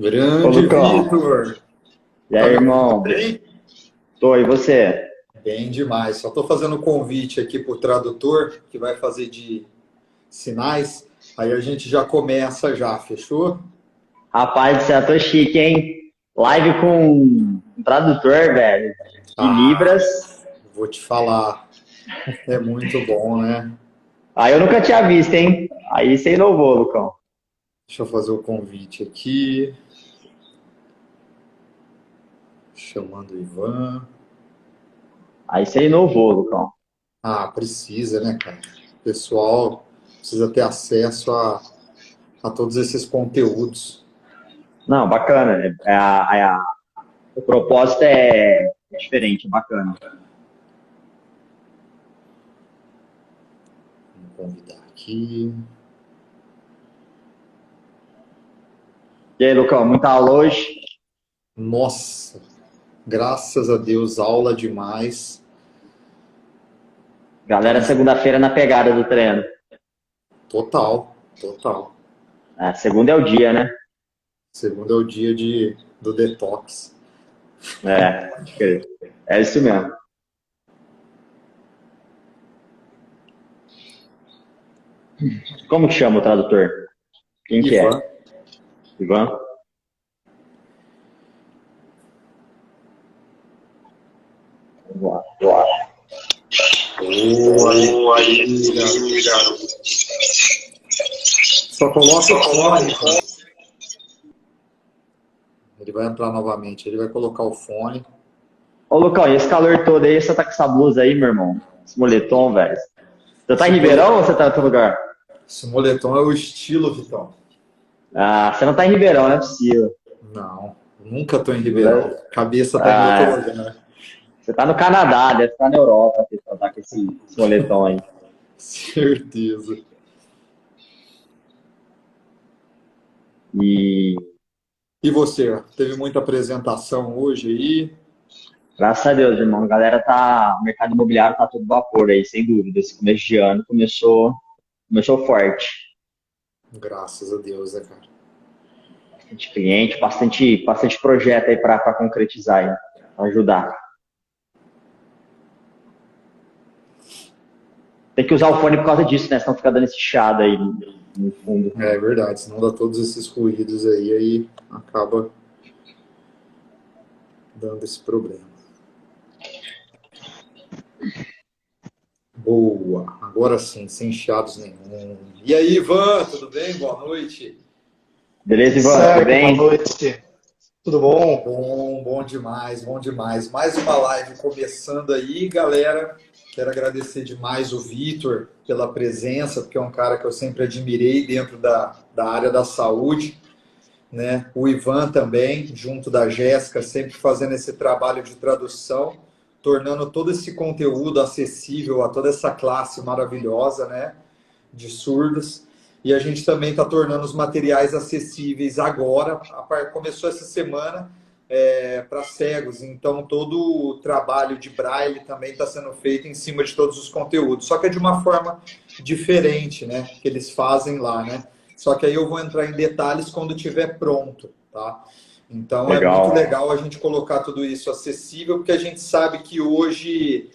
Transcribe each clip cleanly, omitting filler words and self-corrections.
Ô, Grande Lucão. Vitor! E Tá aí, me ouvindo irmão? bem? Tô, e você? Bem demais. Só estou fazendo um convite aqui para o tradutor, que vai fazer de sinais. Aí a gente já começa já, fechou? Rapaz do céu, tô chique, hein? Live com um tradutor, velho, de Ah, Libras. vou te falar. É muito bom, né? Aí eu nunca tinha visto, hein? Aí você inovou, Lucão. Deixa eu fazer o convite aqui. Chamando o Ivan. Aí você inovou, Lucão. Ah, precisa, né, cara? O pessoal precisa ter acesso a todos esses conteúdos. Não, bacana. O propósito é diferente, é bacana. Vou convidar aqui. E aí, Lucão, muita aula hoje? Nossa, graças a Deus, aula demais. Galera, Temos segunda-feira na pegada do treino. total, total. É, segunda é o dia, né? Segundo é o dia do detox. É, pode crer. É isso mesmo. Como que chama o tradutor? Quem que Ivan, é? Ivan? Vamos lá. boa, aí, garoto. Só coloca o fone, cara. Ele vai entrar novamente, ele vai colocar o fone. Ô, Lucão, e esse calor todo aí, você tá com essa blusa aí, meu irmão? Esse moletom, velho. Você tá em Esse Ribeirão ou moletom, você tá em outro lugar? esse moletom é o estilo, Vitão. Ah, você não tá em Ribeirão, não é possível. Não, nunca tô em Ribeirão. Cabeça tá em outro Ah, lugar. você tá no Canadá, deve estar na Europa, você tá com esse moletom aí. Certeza. E, E você, teve muita apresentação hoje aí? graças a Deus, irmão, a galera tá, o mercado imobiliário tá todo vapor aí, sem dúvida. Esse começo de ano começou forte. Graças a Deus, né, cara? Bastante cliente, bastante projeto aí para concretizar aí, pra ajudar. Tem que usar o fone por causa disso, né? Senão fica dando esse chiado aí no fundo. É verdade, senão dá todos esses ruídos aí acaba dando esse problema. Boa, agora sim, sem chiados nenhum. E aí, Ivan, tudo bem? Boa noite. Beleza, Ivan? Tudo Certo, boa bem? noite. Tudo bom? Bom, bom demais, bom demais. Mais uma live começando aí, galera. Quero agradecer demais o Vitor pela presença, porque é um cara que eu sempre admirei dentro da área da saúde, né? O Ivan também, junto da Jéssica, sempre fazendo esse trabalho de tradução, tornando todo esse conteúdo acessível a toda essa classe maravilhosa, né? De surdos. E a gente também está tornando os materiais acessíveis agora. Começou essa semana para cegos, então todo o trabalho de braille também está sendo feito em cima de todos os conteúdos, só que é de uma forma diferente, né? Que eles fazem lá, né? Só que aí eu vou entrar em detalhes quando estiver pronto, tá? Então é muito Legal. legal a gente colocar tudo isso acessível, porque a gente sabe que hoje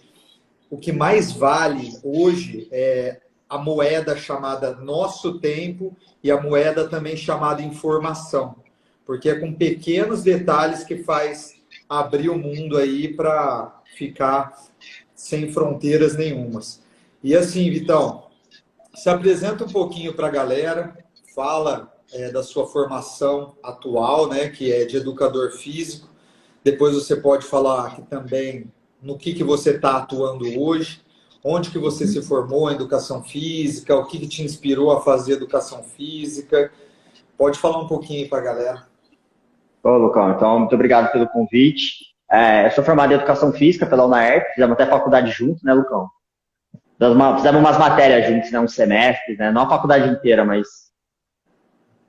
o que mais vale hoje é a moeda chamada nosso tempo e a moeda também chamada informação, porque é com pequenos detalhes que faz abrir o mundo aí para ficar sem fronteiras nenhumas. E assim, Vitão, se apresenta um pouquinho para a galera, fala da sua formação atual, né, que é de educador físico. Depois você pode falar aqui também no que você está atuando hoje, onde que você se formou em educação física, o que te inspirou a fazer educação física. Pode falar um pouquinho aí para a galera. Ô, Lucão, então, muito obrigado pelo convite. Eu sou formado em Educação Física pela UNAERP, fizemos até faculdade junto, né, Lucão? Fizemos umas matérias juntos, né, uns semestres, né? Não a faculdade inteira, mas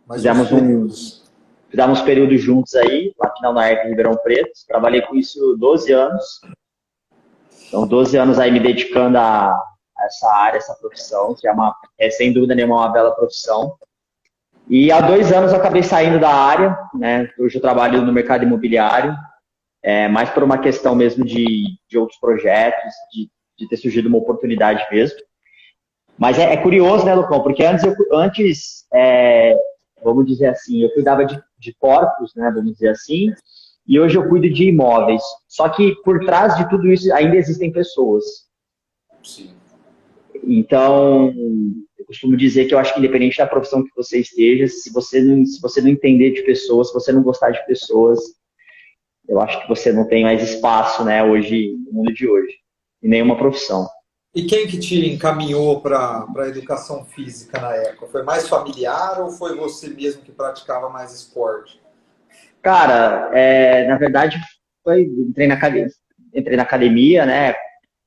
Mais uns fizemos um, períodos. fizemos períodos juntos aí, lá na UNAERP em Ribeirão Preto. Trabalhei com isso 12 anos. Então, 12 anos aí me dedicando a essa área, essa profissão, que é sem dúvida nenhuma uma bela profissão. E há 2 anos eu acabei saindo da área, né? Hoje eu trabalho no mercado imobiliário, mais por uma questão mesmo de outros projetos, de ter surgido uma oportunidade mesmo. Mas é curioso, né, Lucão? Porque vamos dizer assim, eu cuidava de corpos, né, vamos dizer assim, e hoje eu cuido de imóveis. Só que por trás de tudo isso ainda existem pessoas. Sim. Então, eu costumo dizer que eu acho que independente da profissão que você esteja, se você não entender de pessoas, se você não gostar de pessoas, eu acho que você não tem mais espaço, né, hoje, no mundo de hoje, em nenhuma profissão. E quem que te encaminhou para a educação física na época? Foi mais familiar ou foi você mesmo que praticava mais esporte? Cara, na verdade, entrei na academia, né,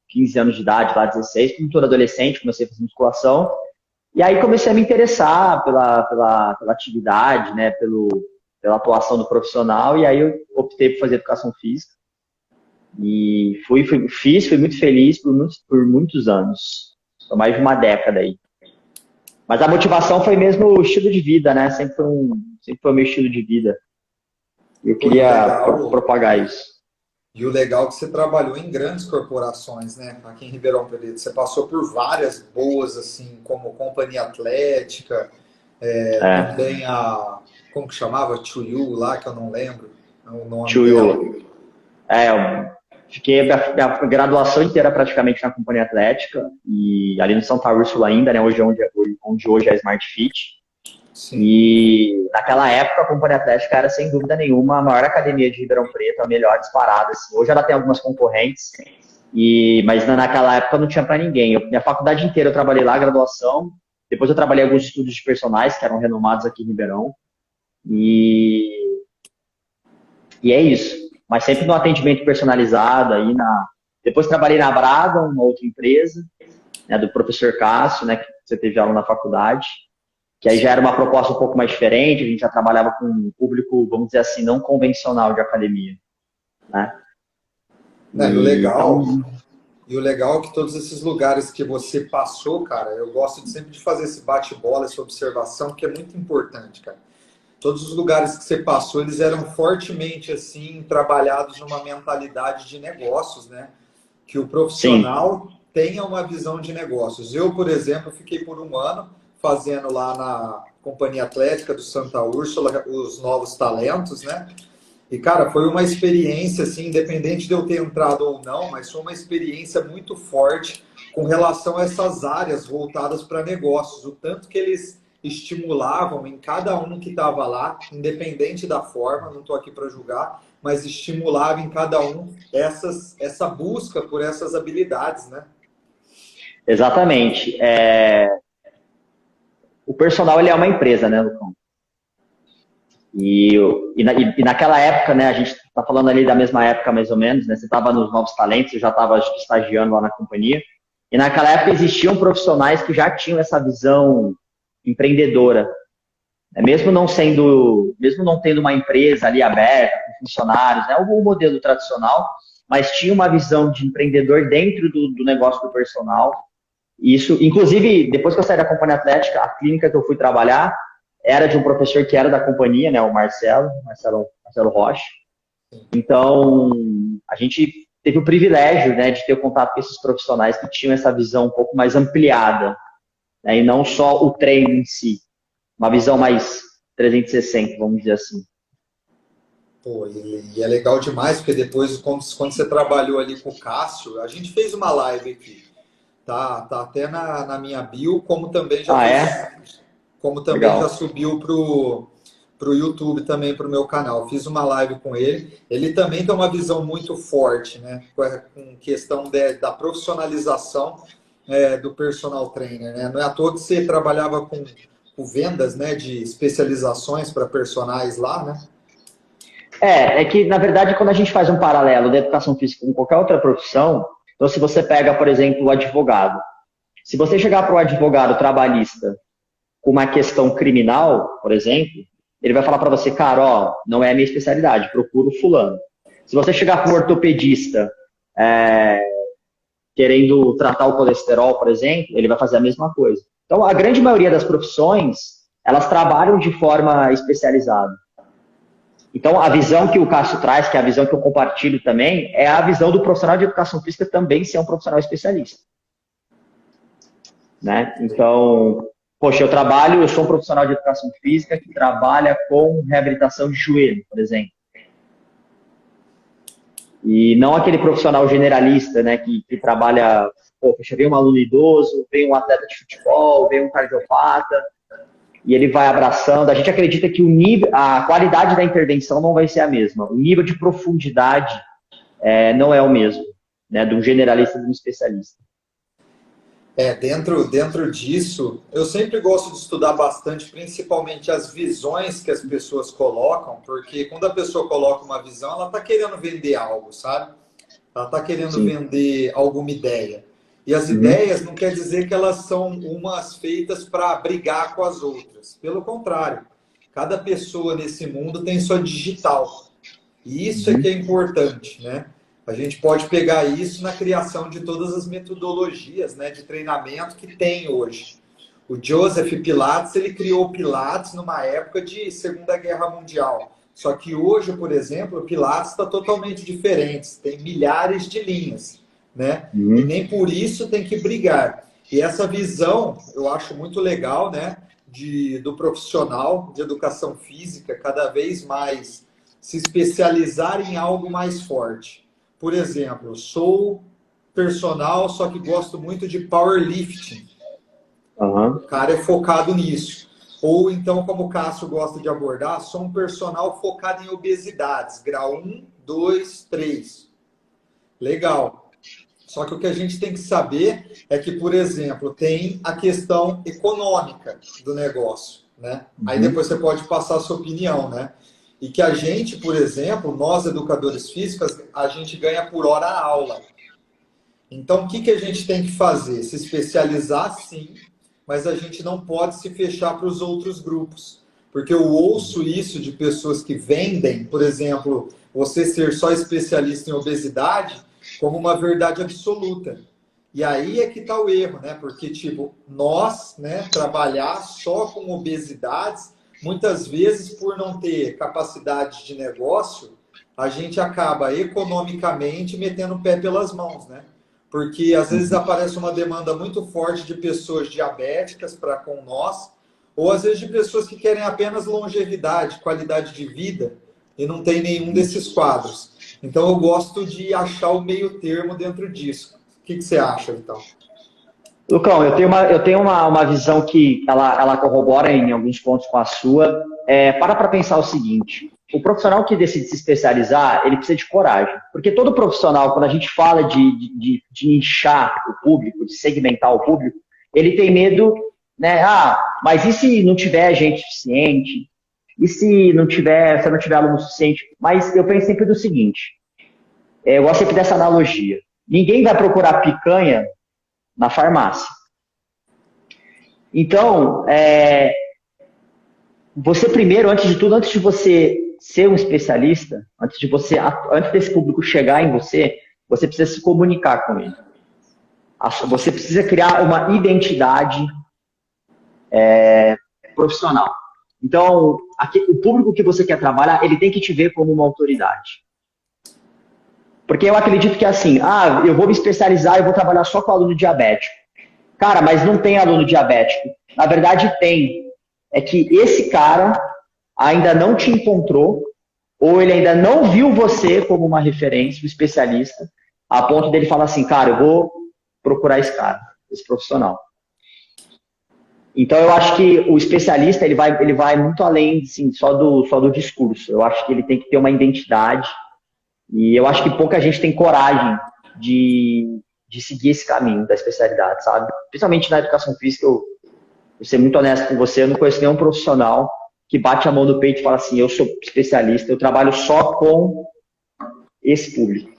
15 anos de idade, lá 16, como todo adolescente, comecei a fazer musculação, e aí comecei a me interessar pela atividade, né, pela atuação do profissional, e aí eu optei por fazer educação física, e fui muito feliz por muitos anos, por mais de uma década aí. Mas a motivação foi mesmo o estilo de vida, né, sempre foi o meu estilo de vida. Eu Pô, e o queria legal, propagar isso. e o legal é que você trabalhou em grandes corporações, né? Aqui em Ribeirão Preto. Você passou por várias boas, assim, como Companhia Atlética, É, também como que chamava? Chuyu lá, que eu não lembro o nome dela. Chuyo, eu fiquei a graduação inteira praticamente na Companhia Atlética, e ali no Santa Úrsula ainda, né, onde hoje é a Smart Fit. Sim. E naquela época a Companhia Atlética era, sem dúvida nenhuma, a maior academia de Ribeirão Preto, a melhor disparada. Assim. Hoje ela tem algumas concorrentes, mas naquela época não tinha para ninguém. Minha faculdade inteira eu trabalhei lá, graduação. Depois eu trabalhei em alguns estúdios de personagens que eram renomados aqui em Ribeirão. E, e é isso. Mas sempre no atendimento personalizado. Depois trabalhei na Braga, uma outra empresa, né, do professor Cássio, né, que você teve aula na faculdade. Que aí já era uma proposta um pouco mais diferente, a gente já trabalhava com um público, vamos dizer assim, não convencional de academia, né? Né, Então, e o legal é que todos esses lugares que você passou, cara, eu gosto de sempre de fazer esse bate-bola, essa observação, que é muito importante, cara. Todos os lugares que você passou, eles eram fortemente, assim, trabalhados numa mentalidade de negócios, né? Que o sim, profissional tenha uma visão de negócios. Eu, por exemplo, fiquei por um ano fazendo lá na Companhia Atlética do Santa Úrsula os novos talentos, né? E, cara, foi uma experiência, assim, independente de eu ter entrado ou não, mas foi uma experiência muito forte com relação a essas áreas voltadas para negócios. O tanto que eles estimulavam em cada um que estava lá, independente da forma, não estou aqui para julgar, mas estimulava em cada um essa busca por essas habilidades, né? exatamente. O personal, ele é uma empresa, né, Lucão? E naquela época, né, a gente está falando ali da mesma época, mais ou menos, né? Você estava nos Novos Talentos, eu já estava estagiando lá na companhia. E naquela época existiam profissionais que já tinham essa visão empreendedora. Mesmo não tendo uma empresa ali aberta, com funcionários, né, o modelo tradicional, mas tinha uma visão de empreendedor dentro do negócio do personal. Isso, inclusive, depois que eu saí da Companhia Atlética, a clínica que eu fui trabalhar era de um professor que era da companhia, né, o Marcelo Rocha. Então, a gente teve o privilégio, né, de ter o contato com esses profissionais que tinham essa visão um pouco mais ampliada, né, e não só o treino em si, uma visão mais 360, vamos dizer assim. Pô, e é legal demais, porque depois, quando você trabalhou ali com o Cássio, a gente fez uma live aqui. Tá até na minha bio, Ah, é? como também já Legal. subiu pro YouTube também, pro meu canal. Fiz uma live com ele. Ele também tem uma visão muito forte, né? Com questão da profissionalização do personal trainer, né? Não é à toa que você trabalhava com vendas, né? De especializações para personagens lá, né? É que, na verdade, quando a gente faz um paralelo da educação física com qualquer outra profissão, então se você pega, por exemplo, o advogado, se você chegar para o advogado trabalhista com uma questão criminal, por exemplo, ele vai falar para você, cara, ó, não é a minha especialidade, procura o fulano. Se você chegar para um ortopedista querendo tratar o colesterol, por exemplo, ele vai fazer a mesma coisa. Então, a grande maioria das profissões, elas trabalham de forma especializada. Então, a visão que o Cássio traz, que é a visão que eu compartilho também, é a visão do profissional de educação física também ser um profissional especialista. Né? Então, poxa, eu sou um profissional de educação física que trabalha com reabilitação de joelho, por exemplo. E não aquele profissional generalista, né, que trabalha, poxa, vem um aluno idoso, vem um atleta de futebol, vem um cardiopata, e ele vai abraçando. A gente acredita que a qualidade da intervenção não vai ser a mesma. O nível de profundidade não é o mesmo, né, de um generalista e de um especialista. Dentro disso, eu sempre gosto de estudar bastante, principalmente as visões que as pessoas colocam, porque quando a pessoa coloca uma visão, ela está querendo vender algo, sabe? Ela está querendo Sim. vender alguma ideia. E as ideias não quer dizer que elas são umas feitas para brigar com as outras. Pelo contrário, cada pessoa nesse mundo tem sua digital. E isso é que é importante, né? A gente pode pegar isso na criação de todas as metodologias, né, de treinamento que tem hoje. O Joseph Pilates, ele criou o Pilates numa época de Segunda Guerra Mundial. Só que hoje, por exemplo, o Pilates está totalmente diferente. Tem milhares de linhas, né? E nem por isso tem que brigar. E essa visão, eu acho muito legal, né, do profissional de educação física, cada vez mais se especializar em algo mais forte. Por exemplo, sou personal, só que gosto muito de powerlifting. O cara é focado nisso. Ou então, como o Cássio gosta de abordar, sou um personal focado em obesidades. Grau 1, 2, 3. Legal. Só que o que a gente tem que saber é que, por exemplo, tem a questão econômica do negócio, né? Aí depois você pode passar a sua opinião, né? E que a gente, por exemplo, nós educadores físicos, a gente ganha por hora a aula. Então, o que a gente tem que fazer? Se especializar, sim, mas a gente não pode se fechar para os outros grupos. Porque eu ouço isso de pessoas que vendem, por exemplo, você ser só especialista em obesidade, como uma verdade absoluta. E aí é que está o erro, né? Porque, tipo, nós, né, trabalhar só com obesidades, muitas vezes, por não ter capacidade de negócio, a gente acaba economicamente metendo o pé pelas mãos, né? Porque às vezes aparece uma demanda muito forte de pessoas diabéticas para com nós, ou às vezes de pessoas que querem apenas longevidade, qualidade de vida, e não tem nenhum desses quadros. Então eu gosto de achar o meio termo dentro disso. O que você acha, então? Lucão, eu tenho uma visão que ela corrobora em alguns pontos com a sua. Para pensar o seguinte, o profissional que decide se especializar, ele precisa de coragem. Porque todo profissional, quando a gente fala de nichar o público, de segmentar o público, ele tem medo, né? Mas e se não tiver gente suficiente? E se não tiver aluno suficiente? Mas eu penso sempre do seguinte, eu gosto sempre dessa analogia. Ninguém vai procurar picanha na farmácia. Então, você primeiro, antes de tudo, antes de você ser um especialista, antes desse público chegar em você, você precisa se comunicar com ele. Você precisa criar uma identidade profissional. Então, o público que você quer trabalhar, ele tem que te ver como uma autoridade. Porque eu acredito que assim, eu vou me especializar e vou trabalhar só com aluno diabético. Cara, mas não tem aluno diabético. Na verdade, tem. É que esse cara ainda não te encontrou, ou ele ainda não viu você como uma referência, um especialista, a ponto dele falar assim, cara, eu vou procurar esse cara, esse profissional. Então, eu acho que o especialista, ele vai muito além, assim, só do discurso. Eu acho que ele tem que ter uma identidade. E eu acho que pouca gente tem coragem de seguir esse caminho da especialidade, sabe? Principalmente na educação física, eu vou ser muito honesto com você, eu não conheço nenhum profissional que bate a mão no peito e fala assim, eu sou especialista, eu trabalho só com esse público.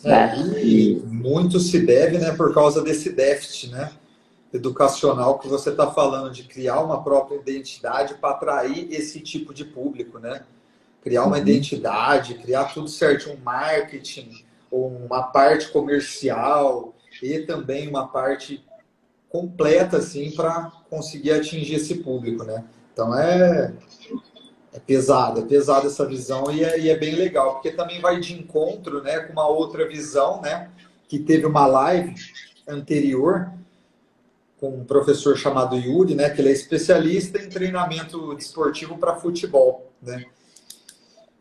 Né? E muito se deve, né, por causa desse déficit, né, educacional que você está falando, de criar uma própria identidade para atrair esse tipo de público, né? Criar uma identidade, criar tudo certo, um marketing, uma parte comercial e também uma parte completa assim para conseguir atingir esse público, né? Então é pesada essa visão e é bem legal, porque também vai de encontro, né, com uma outra visão, né, que teve uma live anterior com um professor chamado Yuri, né, que ele é especialista em treinamento desportivo para futebol, né?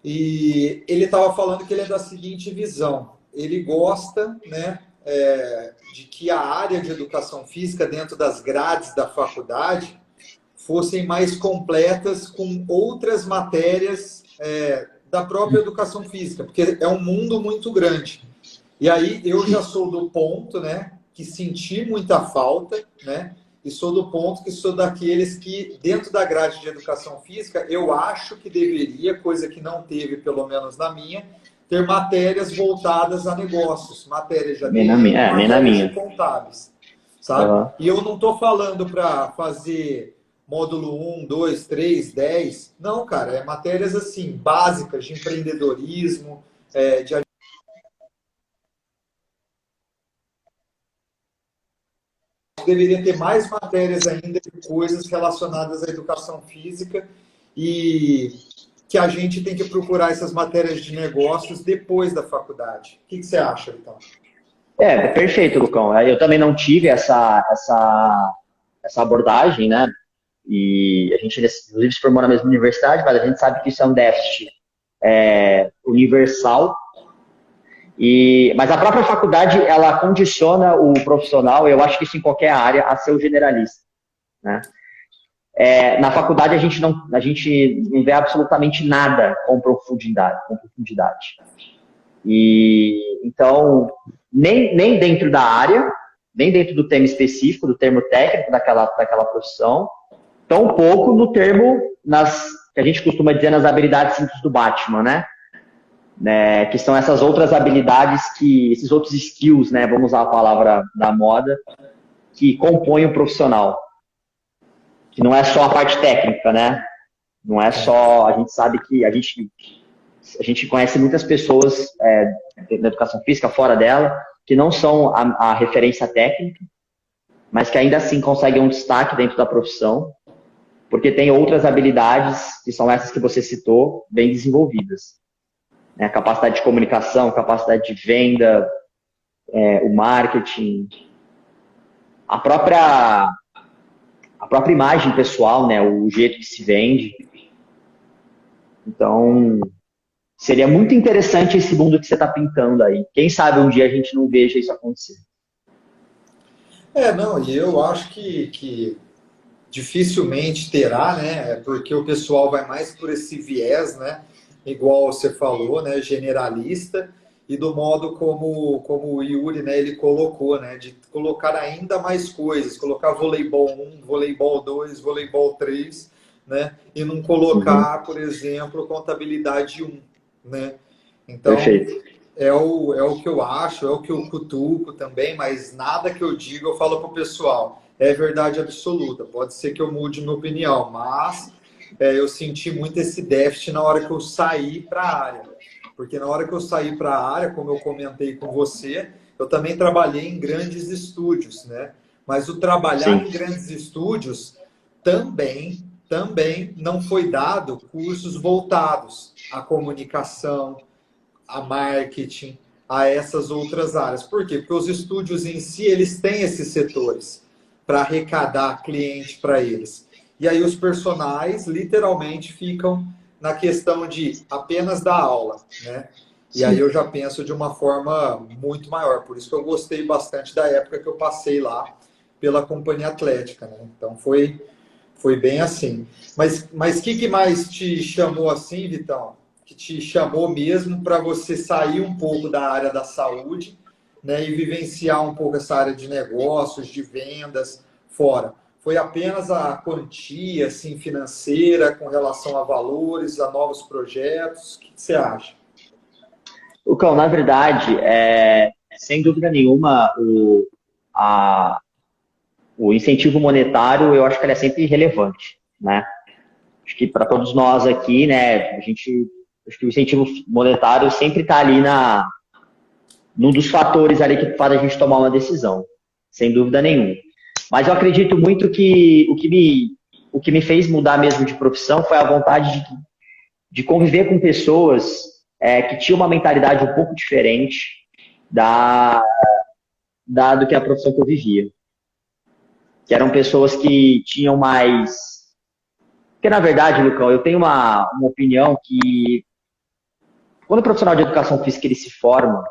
E ele estava falando que ele é da seguinte visão: ele gosta, né, de que a área de educação física dentro das grades da faculdade fossem mais completas com outras matérias da própria educação física, porque é um mundo muito grande. E aí eu já sou do ponto, né, que senti muita falta, né, e sou do ponto que sou daqueles que, dentro da grade de educação física, eu acho que deveria, coisa que não teve, pelo menos na minha, ter matérias voltadas a negócios, matérias de ADM, matérias de contábeis, sabe? Uhum. E eu não estou falando para fazer módulo 1, 2, 3, 10. Não, cara, é matérias assim, básicas de empreendedorismo, de deveria ter mais matérias ainda de coisas relacionadas à educação física e que a gente tem que procurar essas matérias de negócios depois da faculdade. O que você acha, então? Perfeito, Lucão. Eu também não tive essa abordagem, né? E a gente, inclusive, se formou na mesma universidade, mas a gente sabe que isso é um déficit universal. Mas a própria faculdade, ela condiciona o profissional, eu acho que isso em qualquer área, a ser o generalista, né? Na faculdade, a gente não vê absolutamente nada com profundidade. E, então, nem dentro da área, nem dentro do tema específico, do termo técnico daquela profissão, tão pouco no termo, que a gente costuma dizer nas habilidades simples do Batman, né? Que são essas outras habilidades, esses outros skills, né? Vamos usar a palavra da moda, que compõem o profissional. Que não é só a parte técnica, né? Não é só... A gente sabe que a gente conhece muitas pessoas na educação física, fora dela, que não são a referência técnica, mas que ainda assim conseguem um destaque dentro da profissão, porque tem outras habilidades, que são essas que você citou, bem desenvolvidas. Capacidade de comunicação, capacidade de venda, o marketing, a própria imagem pessoal, né, o jeito que se vende. Então, seria muito interessante esse mundo que você está pintando aí. Quem sabe um dia a gente não veja isso acontecer. E eu acho que dificilmente terá, né, porque o pessoal vai mais por esse viés, né, igual você falou, né, generalista, e do modo como o Yuri, né, ele colocou, né, de colocar ainda mais coisas, colocar voleibol 1, voleibol 2, voleibol 3, né, e não colocar, por exemplo, contabilidade 1, né? Então, perfeito. É o que eu acho, é o que eu cutuco também, mas nada que eu digo eu falo para o pessoal. É verdade absoluta. Pode ser que eu mude minha opinião, mas eu senti muito esse déficit na hora que eu saí para a área. Porque na hora que eu saí para a área, como eu comentei com você, eu também trabalhei em grandes estúdios, né? Mas o trabalhar em grandes estúdios também não foi dado cursos voltados à comunicação, a marketing, a essas outras áreas. Por quê? Porque os estúdios em si, eles têm esses setores para arrecadar cliente para eles. E aí os personagens literalmente ficam na questão de apenas dar aula, né? E aí eu já penso de uma forma muito maior. Por isso que eu gostei bastante da época que eu passei lá pela Companhia Atlética, né? Então foi bem assim. Mas o que mais te chamou assim, Vitão? Que te chamou mesmo para você sair um pouco da área da saúde, né, e vivenciar um pouco essa área de negócios, de vendas fora? Foi apenas a quantia assim, financeira com relação a valores, a novos projetos? O que você acha? Lucão, na verdade, sem dúvida nenhuma, o incentivo monetário, eu acho que ele é sempre relevante, né? Acho que para todos nós aqui, né, acho que o incentivo monetário sempre está ali num dos fatores ali que faz a gente tomar uma decisão, sem dúvida nenhuma. Mas eu acredito muito que o que me fez mudar mesmo de profissão foi a vontade de conviver com pessoas que tinham uma mentalidade um pouco diferente do que a profissão que eu vivia. Que eram pessoas que tinham mais... Porque, na verdade, Lucão, eu tenho uma opinião que quando o profissional de educação física ele se forma,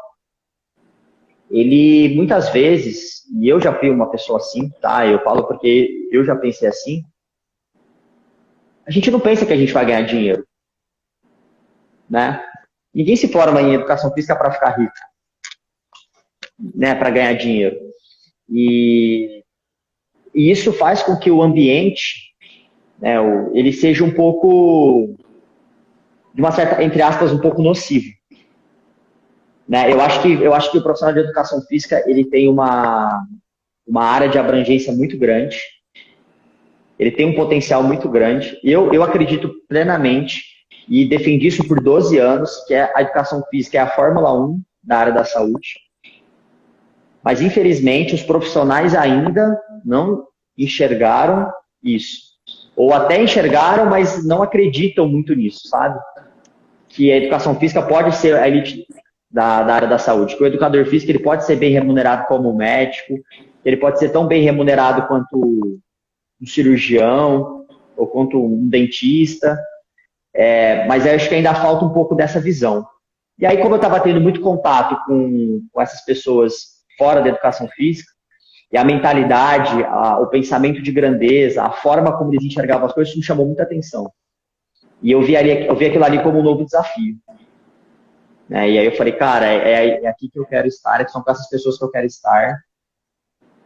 ele muitas vezes, e eu já fui uma pessoa assim, tá? Eu falo porque eu já pensei assim, a gente não pensa que a gente vai ganhar dinheiro, né? Ninguém se forma em educação física para ficar rico, né? Para ganhar dinheiro. E isso faz com que o ambiente, né, ele seja um pouco, de uma certa, entre aspas, um pouco nocivo. Né? Eu acho que o profissional de educação física ele tem uma área de abrangência muito grande, ele tem um potencial muito grande. Eu acredito plenamente, e defendi isso por 12 anos, que a educação física é a Fórmula 1 da área da saúde. Mas, infelizmente, os profissionais ainda não enxergaram isso. Ou até enxergaram, mas não acreditam muito nisso, sabe? Que a educação física pode ser a elite da área da saúde. Que o educador físico ele pode ser bem remunerado como médico, ele pode ser tão bem remunerado quanto um cirurgião, ou quanto um dentista. Mas eu acho que ainda falta um pouco dessa visão. E aí, como eu estava tendo muito contato com essas pessoas fora da educação física, e a mentalidade, o pensamento de grandeza, a forma como eles enxergavam as coisas, isso me chamou muita atenção. E eu vi aquilo ali como um novo desafio. E aí eu falei, cara, é aqui que eu quero estar, são com essas pessoas que eu quero estar.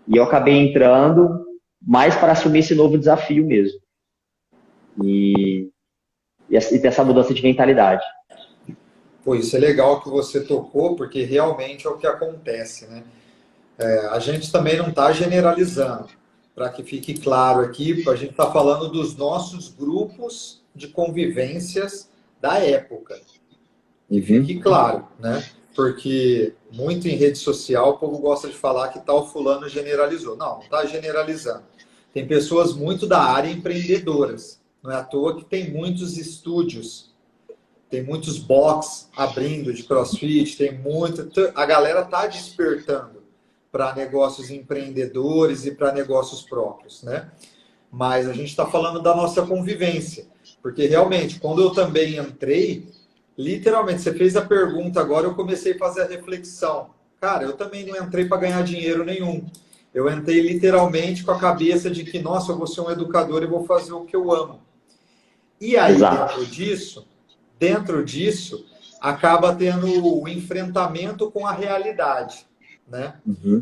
E eu acabei entrando mais para assumir esse novo desafio mesmo. E ter essa mudança de mentalidade. Pô, isso é legal que você tocou, porque realmente é o que acontece, né? A gente também não está generalizando. Para que fique claro aqui, a gente está falando dos nossos grupos de convivências da época. E fique claro, né? Porque muito em rede social o povo gosta de falar que tal fulano generalizou. Não está generalizando. Tem pessoas muito da área empreendedoras. Não é à toa que tem muitos estúdios, tem muitos box abrindo de CrossFit, a galera está despertando para negócios empreendedores e para negócios próprios, né? Mas a gente está falando da nossa convivência, porque realmente, quando eu também entrei, literalmente, você fez a pergunta agora, eu comecei a fazer a reflexão. Cara, eu também não entrei para ganhar dinheiro nenhum. Eu entrei literalmente com a cabeça de que, nossa, eu vou ser um educador e vou fazer o que eu amo. E aí, dentro disso, acaba tendo o enfrentamento com a realidade. Né?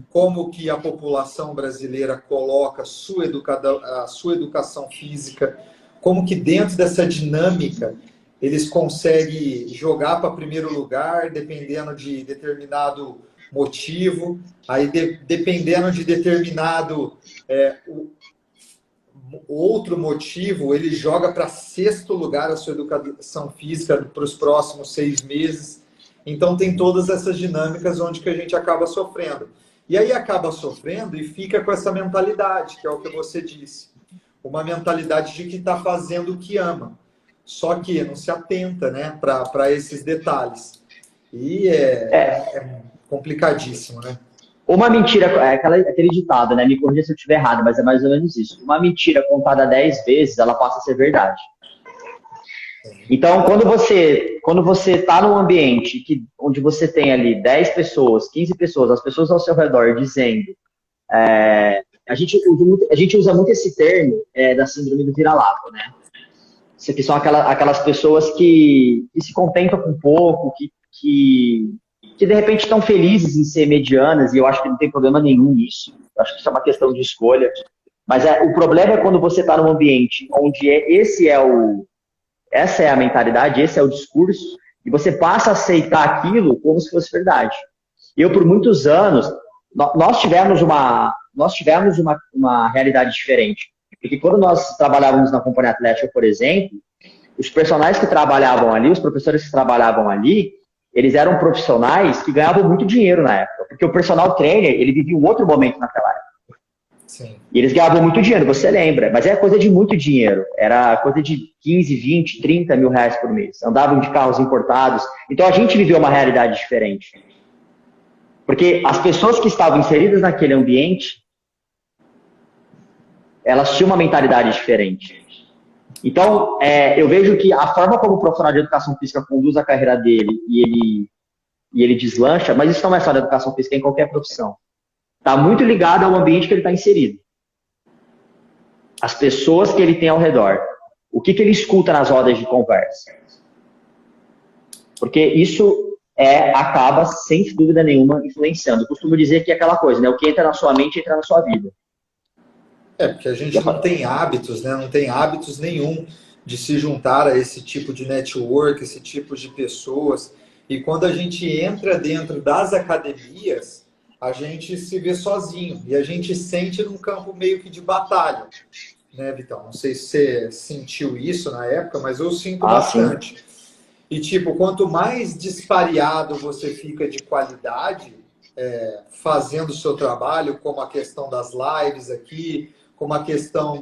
Como que a população brasileira coloca a sua educação física, como que dentro dessa dinâmica eles conseguem jogar para primeiro lugar, dependendo de determinado motivo, aí dependendo de determinado outro motivo, ele joga para sexto lugar a sua educação física para os próximos 6 meses. Então, tem todas essas dinâmicas onde que a gente acaba sofrendo. E aí acaba sofrendo e fica com essa mentalidade, que é o que você disse. Uma mentalidade de que está fazendo o que ama. Só que não se atenta, né, para esses detalhes. E é complicadíssimo, né? Uma mentira, aquele ditado, né? Me corrija se eu estiver errado, mas é mais ou menos isso. Uma mentira contada 10 vezes, ela passa a ser verdade. Então, quando você está num ambiente onde você tem ali 10 pessoas, 15 pessoas, as pessoas ao seu redor dizendo... a gente usa muito esse termo da síndrome do vira-lata, né? Isso aqui são aquelas pessoas que se contentam com pouco, que de repente estão felizes em ser medianas, e eu acho que não tem problema nenhum nisso. Eu acho que isso é uma questão de escolha. Mas o problema é quando você está num ambiente onde essa é a mentalidade, esse é o discurso, e você passa a aceitar aquilo como se fosse verdade. Eu, por muitos anos, nós tivemos uma realidade diferente. Porque quando nós trabalhávamos na companhia atlética, por exemplo, os personagens que trabalhavam ali, os professores que trabalhavam ali, eles eram profissionais que ganhavam muito dinheiro na época. Porque o personal trainer, ele vivia um outro momento naquela época. Sim. E eles ganhavam muito dinheiro, você lembra, mas era coisa de muito dinheiro. Era coisa de 15, 20, 30 mil reais por mês. Andavam de carros importados. Então a gente viveu uma realidade diferente. Porque as pessoas que estavam inseridas naquele ambiente, elas tinham uma mentalidade diferente. Então, eu vejo que a forma como o profissional de educação física conduz a carreira dele e ele deslancha, mas isso não é só na educação física, é em qualquer profissão. Está muito ligado ao ambiente que ele está inserido. As pessoas que ele tem ao redor. O que ele escuta nas rodas de conversa. Porque isso acaba, sem dúvida nenhuma, influenciando. Eu costumo dizer que é aquela coisa, né? O que entra na sua mente, entra na sua vida. Porque a gente não tem hábitos, né? Não tem hábitos nenhum de se juntar a esse tipo de network, esse tipo de pessoas. E quando a gente entra dentro das academias, a gente se vê sozinho. E a gente sente num campo meio que de batalha. Né, Vitão? Não sei se você sentiu isso na época, mas eu sinto bastante. Sim. E, tipo, quanto mais dispareado você fica de qualidade fazendo o seu trabalho, como a questão das lives aqui, como a questão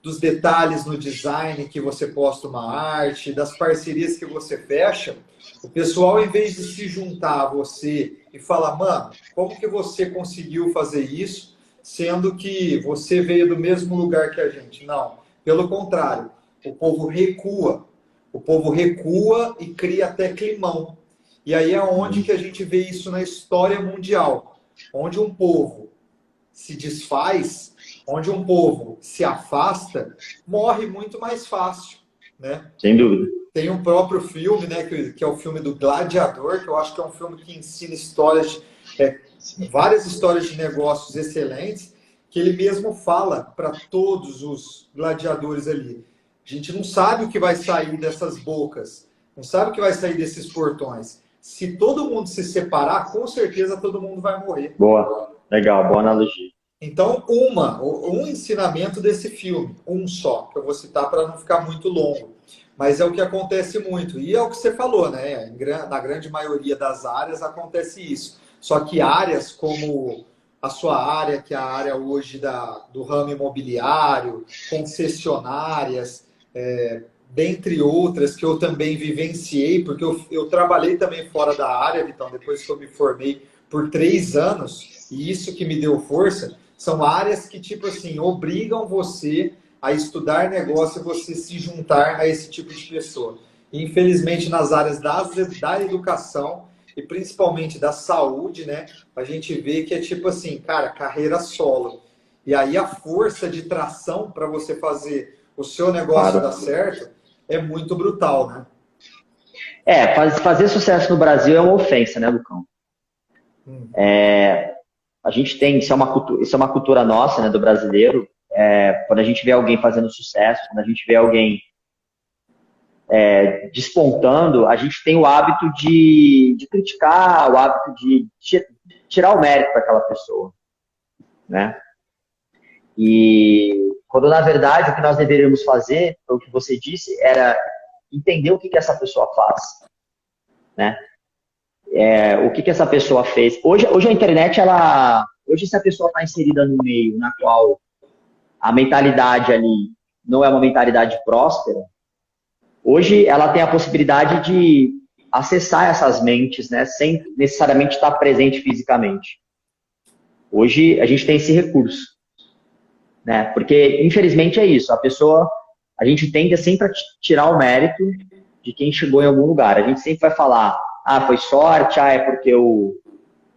dos detalhes no design que você posta uma arte, das parcerias que você fecha, o pessoal, em vez de se juntar a você e falar, mano, como que você conseguiu fazer isso, sendo que você veio do mesmo lugar que a gente? Não, pelo contrário, o povo recua. O povo recua e cria até climão. E aí é onde que a gente vê isso na história mundial. Onde um povo se desfaz, onde um povo se afasta, morre muito mais fácil. Né? Sem dúvida. Tem um próprio filme, né, que é o filme do Gladiador, que eu acho que é um filme que ensina histórias, várias histórias de negócios excelentes, que ele mesmo fala para todos os gladiadores ali. A gente não sabe o que vai sair dessas bocas, não sabe o que vai sair desses portões. Se todo mundo se separar, com certeza todo mundo vai morrer. Boa, legal, boa analogia. Então, um ensinamento desse filme, um só, que eu vou citar para não ficar muito longo, mas é o que acontece muito. E é o que você falou, né? Na grande maioria das áreas acontece isso. Só que áreas como a sua área, que é a área hoje do ramo imobiliário, concessionárias, dentre outras que eu também vivenciei, porque eu trabalhei também fora da área, então depois que eu me formei por 3 anos, e isso que me deu força, são áreas que, tipo assim, obrigam você a estudar negócio e você se juntar a esse tipo de pessoa. E, infelizmente, nas áreas da educação e principalmente da saúde, né, a gente vê que é tipo assim, cara, carreira solo. E aí a força de tração para você fazer o seu negócio dar certo é muito brutal, né? Fazer sucesso no Brasil é uma ofensa, né, Lucão? A gente tem, isso é uma cultura nossa, né, do brasileiro. Quando a gente vê alguém fazendo sucesso, quando a gente vê alguém despontando, a gente tem o hábito de criticar, o hábito de tirar o mérito daquela pessoa, né? E quando, na verdade, o que nós deveríamos fazer, o que você disse, era entender o que essa pessoa faz, né? O que essa pessoa fez. Hoje a internet, hoje se a pessoa está inserida no meio na qual a mentalidade ali não é uma mentalidade próspera, hoje ela tem a possibilidade de acessar essas mentes, né, sem necessariamente estar presente fisicamente. Hoje a gente tem esse recurso, né? Porque infelizmente é isso, a gente tende a sempre a tirar o mérito de quem chegou em algum lugar. A gente sempre vai falar, foi sorte, é porque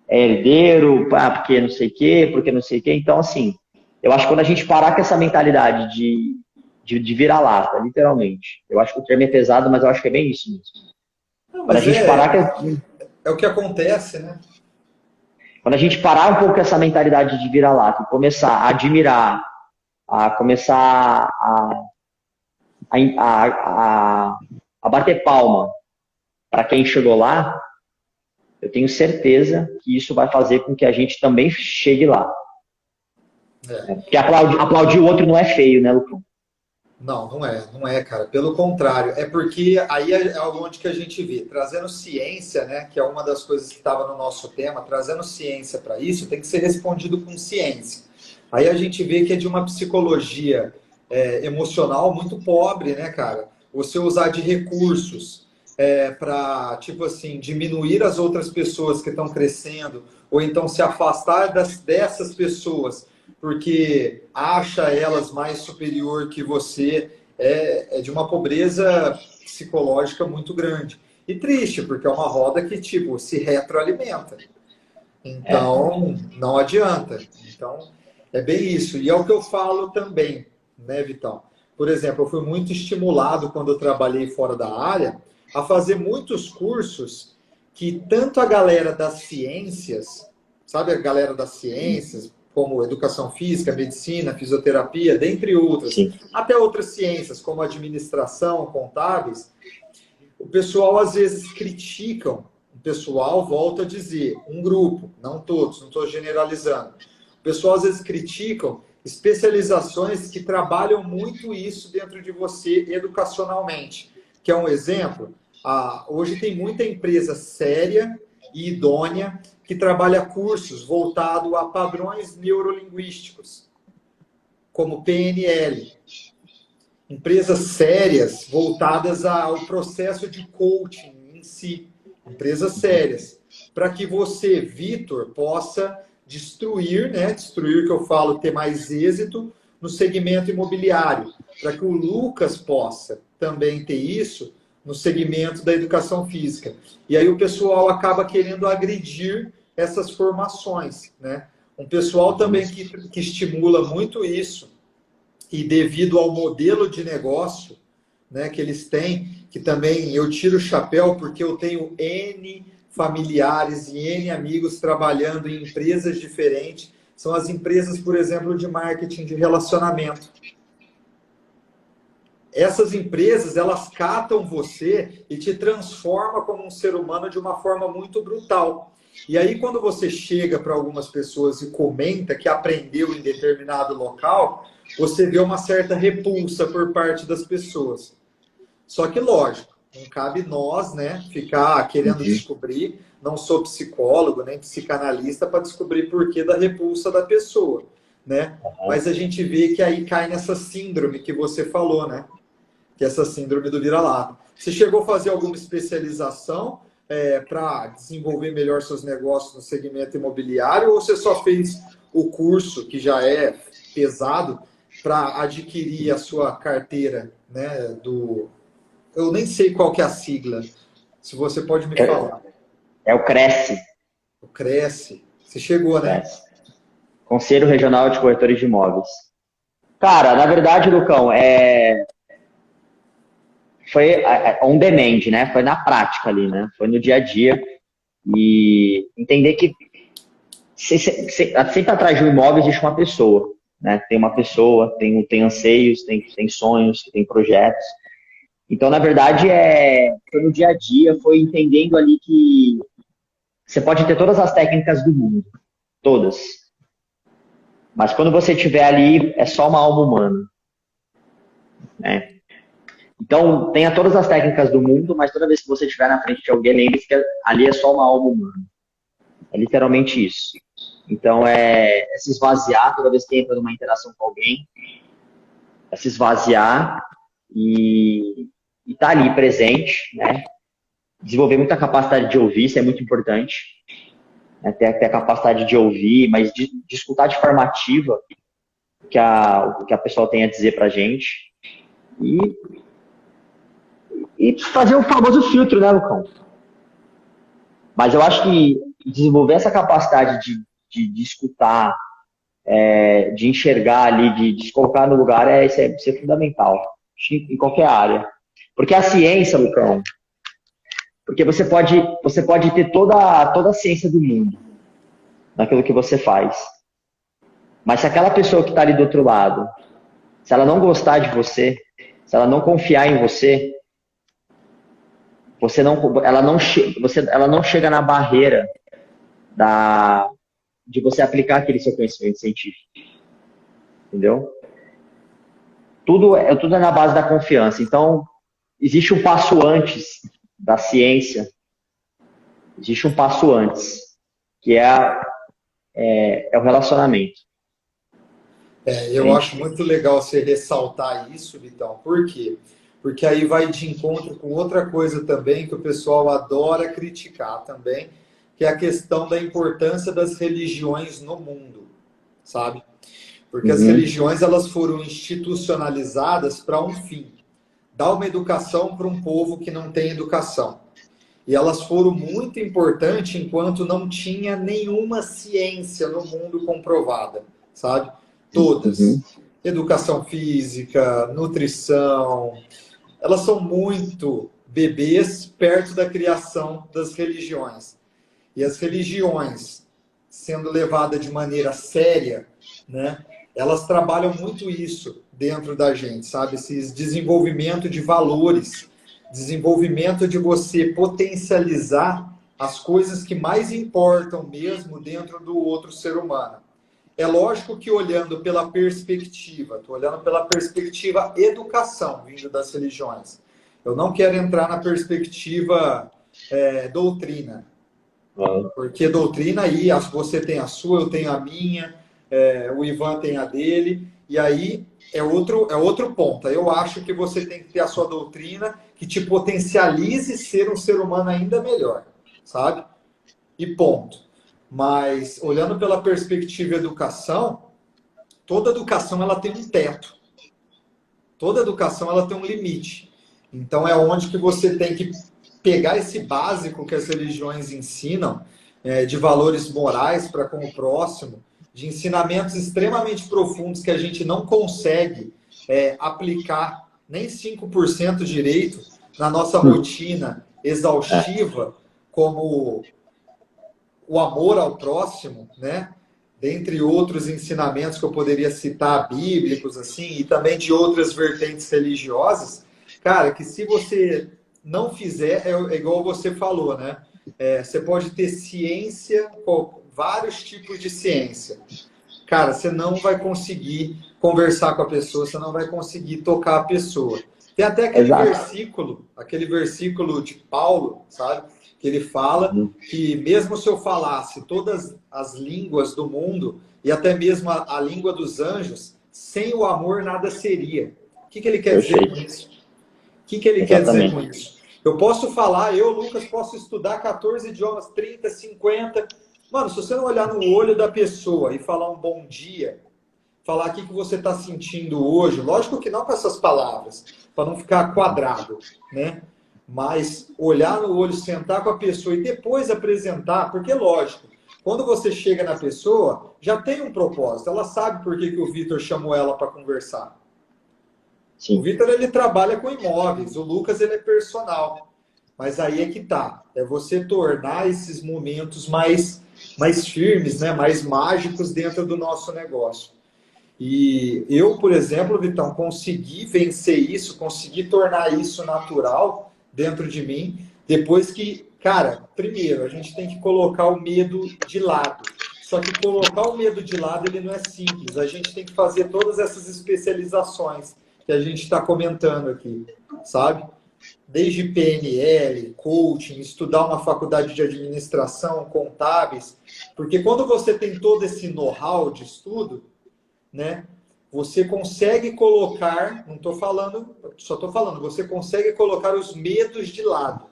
é herdeiro, porque não sei o quê, porque não sei o quê. Então, assim, eu acho que quando a gente parar com essa mentalidade de vira-lata, literalmente, eu acho que o termo é pesado, mas eu acho que é bem isso mesmo. Quando a gente parar é o que acontece, né? Quando a gente parar um pouco com essa mentalidade de vira-lata e começar a admirar, a começar a bater palma para quem chegou lá, eu tenho certeza que isso vai fazer com que a gente também chegue lá. Porque aplaudir o outro não é feio, né, Lucão? Não é, cara. Pelo contrário, é porque aí é onde que a gente vê, trazendo ciência, né, que é uma das coisas que estava no nosso tema, trazendo ciência para isso, tem que ser respondido com ciência. Aí a gente vê que é de uma psicologia emocional muito pobre, né, cara? Você usar de recursos para, tipo assim, diminuir as outras pessoas que estão crescendo, ou então se afastar dessas pessoas, porque acha elas mais superior que você, é de uma pobreza psicológica muito grande. E triste, porque é uma roda que, tipo, se retroalimenta. É, Então, não adianta. Então, é bem isso. E é o que eu falo também, né, Vitão? Por exemplo, eu fui muito estimulado quando eu trabalhei fora da área a fazer muitos cursos que tanto a galera das ciências, sabe a galera das ciências, como educação física, medicina, fisioterapia, dentre outras, sim. até outras ciências, como administração, contábeis, o pessoal às vezes criticam, o pessoal volta a dizer, um grupo, não todos, não estou generalizando. O pessoal às vezes criticam especializações que trabalham muito isso dentro de você educacionalmente. Que é um exemplo, hoje tem muita empresa séria e idônea que trabalha cursos voltados a padrões neurolinguísticos, como PNL, empresas sérias voltadas ao processo de coaching em si, empresas sérias, para que você, Vitor, possa destruir, né? Destruir que eu falo, ter mais êxito no segmento imobiliário, para que o Lucas possa também ter isso no segmento da educação física. E aí o pessoal acaba querendo agredir essas formações, né? Um pessoal também que estimula muito isso e devido ao modelo de negócio, né, que eles têm, que também eu tiro o chapéu porque eu tenho N familiares e N amigos trabalhando em empresas diferentes. São as empresas, por exemplo, de marketing de relacionamento. Essas empresas, elas catam você e te transformam como um ser humano de uma forma muito brutal. E aí, quando você chega para algumas pessoas e comenta que aprendeu em determinado local, você vê uma certa repulsa por parte das pessoas. Só que, lógico, não cabe nós, né, ficar querendo Uhum. descobrir. Não sou psicólogo nem psicanalista para descobrir porquê da repulsa da pessoa, né? Mas a gente vê que aí cai nessa síndrome que você falou, né? Que é essa síndrome do vira-lata. Você chegou a fazer alguma especialização para desenvolver melhor seus negócios no segmento imobiliário ou você só fez o curso, que já é pesado, para adquirir a sua carteira, né, do... Eu nem sei qual que é a sigla, se você pode me É, falar. é o Cresce. O Cresce. Você chegou, né? Cresce. Conselho Regional de Corretores de Imóveis. Cara, na verdade, Lucão, foi on demand, né? Foi na prática ali, né? Foi no dia a dia. E entender que sempre atrás de um imóvel existe uma pessoa, né? Tem uma pessoa, tem anseios, tem sonhos, tem projetos. Então, na verdade, foi no dia a dia, foi entendendo ali que você pode ter todas as técnicas do mundo, todas. Mas quando você estiver ali, é só uma alma humana, né? Então, tenha todas as técnicas do mundo, mas toda vez que você estiver na frente de alguém, lembre-se que ali é só uma alma humana. É literalmente isso. Então, é se esvaziar toda vez que entra numa interação com alguém, é se esvaziar e estar ali presente, né? Desenvolver muita capacidade de ouvir, isso é muito importante. Né? Ter a capacidade de ouvir, mas de escutar de forma ativa o que a pessoa tem a dizer pra gente. E fazer o famoso filtro, né, Lucão? Mas eu acho que desenvolver essa capacidade de escutar, de enxergar ali, de se colocar no lugar, isso é fundamental. Em qualquer área. Porque a ciência, Lucão, porque você pode ter toda a ciência do mundo naquilo que você faz. Mas se aquela pessoa que está ali do outro lado, se ela não gostar de você, se ela não confiar em você, ela não chega na barreira de você aplicar aquele seu conhecimento científico. Entendeu? Tudo é na base da confiança. Então, existe um passo antes da ciência, existe um passo antes, que é o relacionamento. Eu acho muito legal você ressaltar isso, Vitão. Por quê? Porque aí vai de encontro com outra coisa também que o pessoal adora criticar também, que é a questão da importância das religiões no mundo, sabe? Porque as Uhum, religiões elas foram institucionalizadas para um fim, dar uma educação para um povo que não tem educação. E elas foram muito importantes enquanto não tinha nenhuma ciência no mundo comprovada, sabe? Todas. uhum. Educação física, nutrição, elas são muito bebês perto da criação das religiões. E as religiões, sendo levadas de maneira séria, né, elas trabalham muito isso dentro da gente, sabe? Esses desenvolvimento de valores, desenvolvimento de você potencializar as coisas que mais importam mesmo dentro do outro ser humano. É lógico que olhando pela perspectiva, estou olhando pela perspectiva educação vindo das religiões. Eu não quero entrar na perspectiva doutrina, Ah, porque doutrina aí, você tem a sua, eu tenho a minha, o Ivan tem a dele, e aí é outro ponto. Eu acho que você tem que ter a sua doutrina que te potencialize ser um ser humano ainda melhor, sabe? E ponto. Mas, olhando pela perspectiva educação, toda educação ela tem um teto. Toda educação ela tem um limite. Então, é onde que você tem que pegar esse básico que as religiões ensinam, de valores morais para com o próximo, de ensinamentos extremamente profundos que a gente não consegue aplicar nem 5% direito na nossa rotina é, exaustiva, como o amor ao próximo, né? Dentre outros ensinamentos que eu poderia citar, bíblicos, assim, e também de outras vertentes religiosas, cara, que se você não fizer, é igual você falou, né? Você pode ter ciência, vários tipos de ciência. Cara, você não vai conseguir conversar com a pessoa, você não vai conseguir tocar a pessoa. Tem até exato. aquele versículo de Paulo, sabe? Que ele fala Uhum, que mesmo se eu falasse todas as línguas do mundo e até mesmo a língua dos anjos, sem o amor nada seria. O que ele quer dizer com perfeito. isso? O que ele quer dizer com Exatamente. isso? Eu posso falar, eu, Lucas, posso estudar 14 idiomas, 30, 50. Mano, se você não olhar no olho da pessoa e falar um bom dia, falar o que você está sentindo hoje, lógico que não com essas palavras, para não ficar quadrado, né? Mas olhar no olho, sentar com a pessoa e depois apresentar, porque lógico, quando você chega na pessoa, já tem um propósito, ela sabe por que o Vitor chamou ela para conversar. O Sim. Vitor ele trabalha com imóveis, o Lucas ele é personal. Mas aí é que tá, é você tornar esses momentos mais firmes, né, mais mágicos dentro do nosso negócio. E eu, por exemplo, Vitão, consegui vencer isso, consegui tornar isso natural dentro de mim, depois que, cara, primeiro, a gente tem que colocar o medo de lado. Só que colocar o medo de lado, ele não é simples. A gente tem que fazer todas essas especializações que a gente está comentando aqui, sabe? Desde PNL, coaching, estudar uma faculdade de administração, contábeis, porque quando você tem todo esse know-how de estudo, né? Você consegue colocar, não estou falando, só estou falando, você consegue colocar os medos de lado.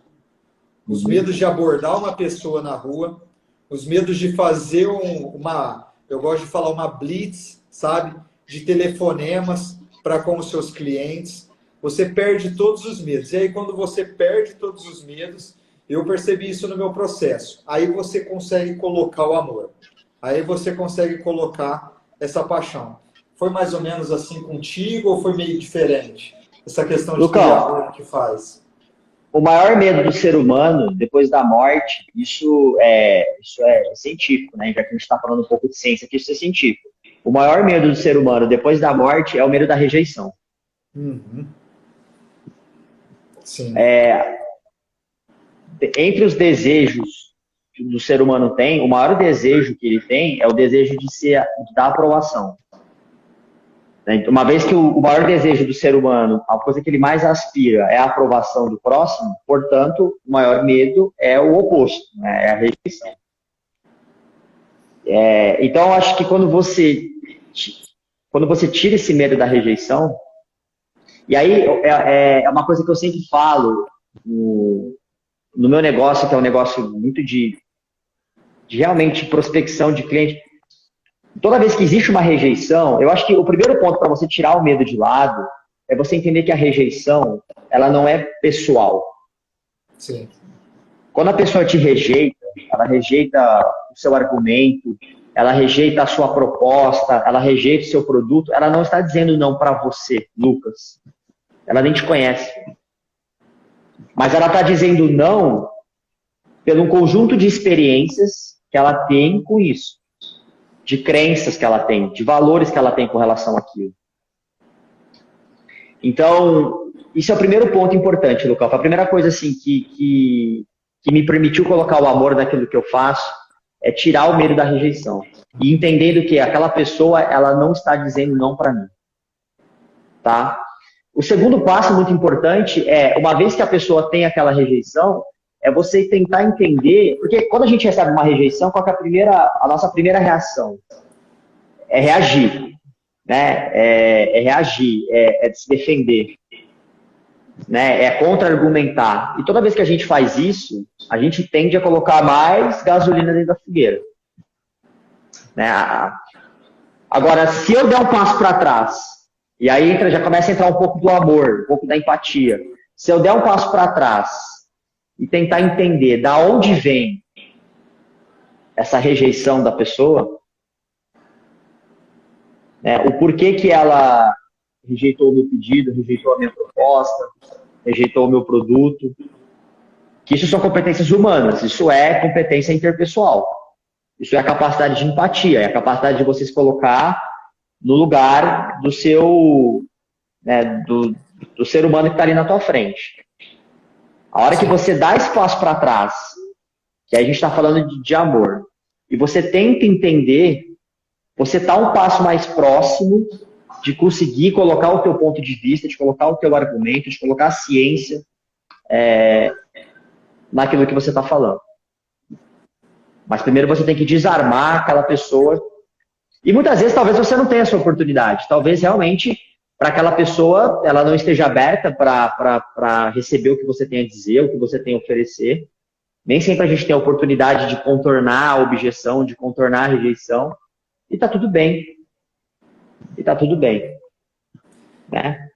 Os Uhum. medos de abordar uma pessoa na rua, os medos de fazer eu gosto de falar uma blitz, sabe? De telefonemas para com os seus clientes. Você perde todos os medos. E aí, quando você perde todos os medos, eu percebi isso no meu processo. Aí você consegue colocar o amor. Aí você consegue colocar essa paixão. Foi mais ou menos assim contigo ou foi meio diferente? Essa questão de ter Lucão, amor que faz. o maior medo do ser humano, depois da morte, isso é científico, né? Já que a gente está falando um pouco de ciência aqui, isso é científico. O maior medo do ser humano depois da morte é o medo da rejeição. Uhum. Sim. Entre os desejos que o ser humano tem, o maior desejo que ele tem é o desejo da aprovação. Uma vez que o maior desejo do ser humano, a coisa que ele mais aspira é a aprovação do próximo, portanto, o maior medo é o oposto, né? É a rejeição. Então, eu acho que quando você quando você tira esse medo da rejeição, e aí é uma coisa que eu sempre falo no meu negócio, que é um negócio muito de realmente prospecção de cliente. Toda vez que existe uma rejeição, eu acho que o primeiro ponto para você tirar o medo de lado é você entender que a rejeição, ela não é pessoal. Sim. Quando a pessoa te rejeita, ela rejeita o seu argumento, ela rejeita a sua proposta, ela rejeita o seu produto, ela não está dizendo não para você, Lucas. Ela nem te conhece. Mas ela está dizendo não pelo conjunto de experiências que ela tem com isso. De crenças que ela tem, de valores que ela tem com relação àquilo. Então, isso é o primeiro ponto importante, Lucas. A primeira coisa assim, que me permitiu colocar o amor naquilo que eu faço é tirar o medo da rejeição. E entendendo que aquela pessoa, ela não está dizendo não para mim. Tá? O segundo passo muito importante é, uma vez que a pessoa tem aquela rejeição, é você tentar entender, porque quando a gente recebe uma rejeição, qual que é a nossa primeira reação? É reagir, né? É reagir, é se defender, né? É contra-argumentar. E toda vez que a gente faz isso, a gente tende a colocar mais gasolina dentro da fogueira. Né? Agora, se eu der um passo para trás, e aí já começa a entrar um pouco do amor, um pouco da empatia. Se eu der um passo para trás e tentar entender da onde vem essa rejeição da pessoa, né, o porquê que ela rejeitou o meu pedido, rejeitou a minha proposta, rejeitou o meu produto, que isso são competências humanas, isso é competência interpessoal, isso é a capacidade de empatia, é a capacidade de você se colocar no lugar do seu, né, do ser humano que está ali na tua frente. A hora que você dá esse passo para trás, que aí a gente está falando de amor, e você tenta entender, você está um passo mais próximo de conseguir colocar o teu ponto de vista, de colocar o teu argumento, de colocar a ciência naquilo que você está falando. Mas primeiro você tem que desarmar aquela pessoa. E muitas vezes talvez você não tenha essa oportunidade. Talvez realmente para aquela pessoa ela não esteja aberta para receber o que você tem a dizer, o que você tem a oferecer. Nem sempre a gente tem a oportunidade de contornar a objeção, de contornar a rejeição. E tá tudo bem. E tá tudo bem. Né?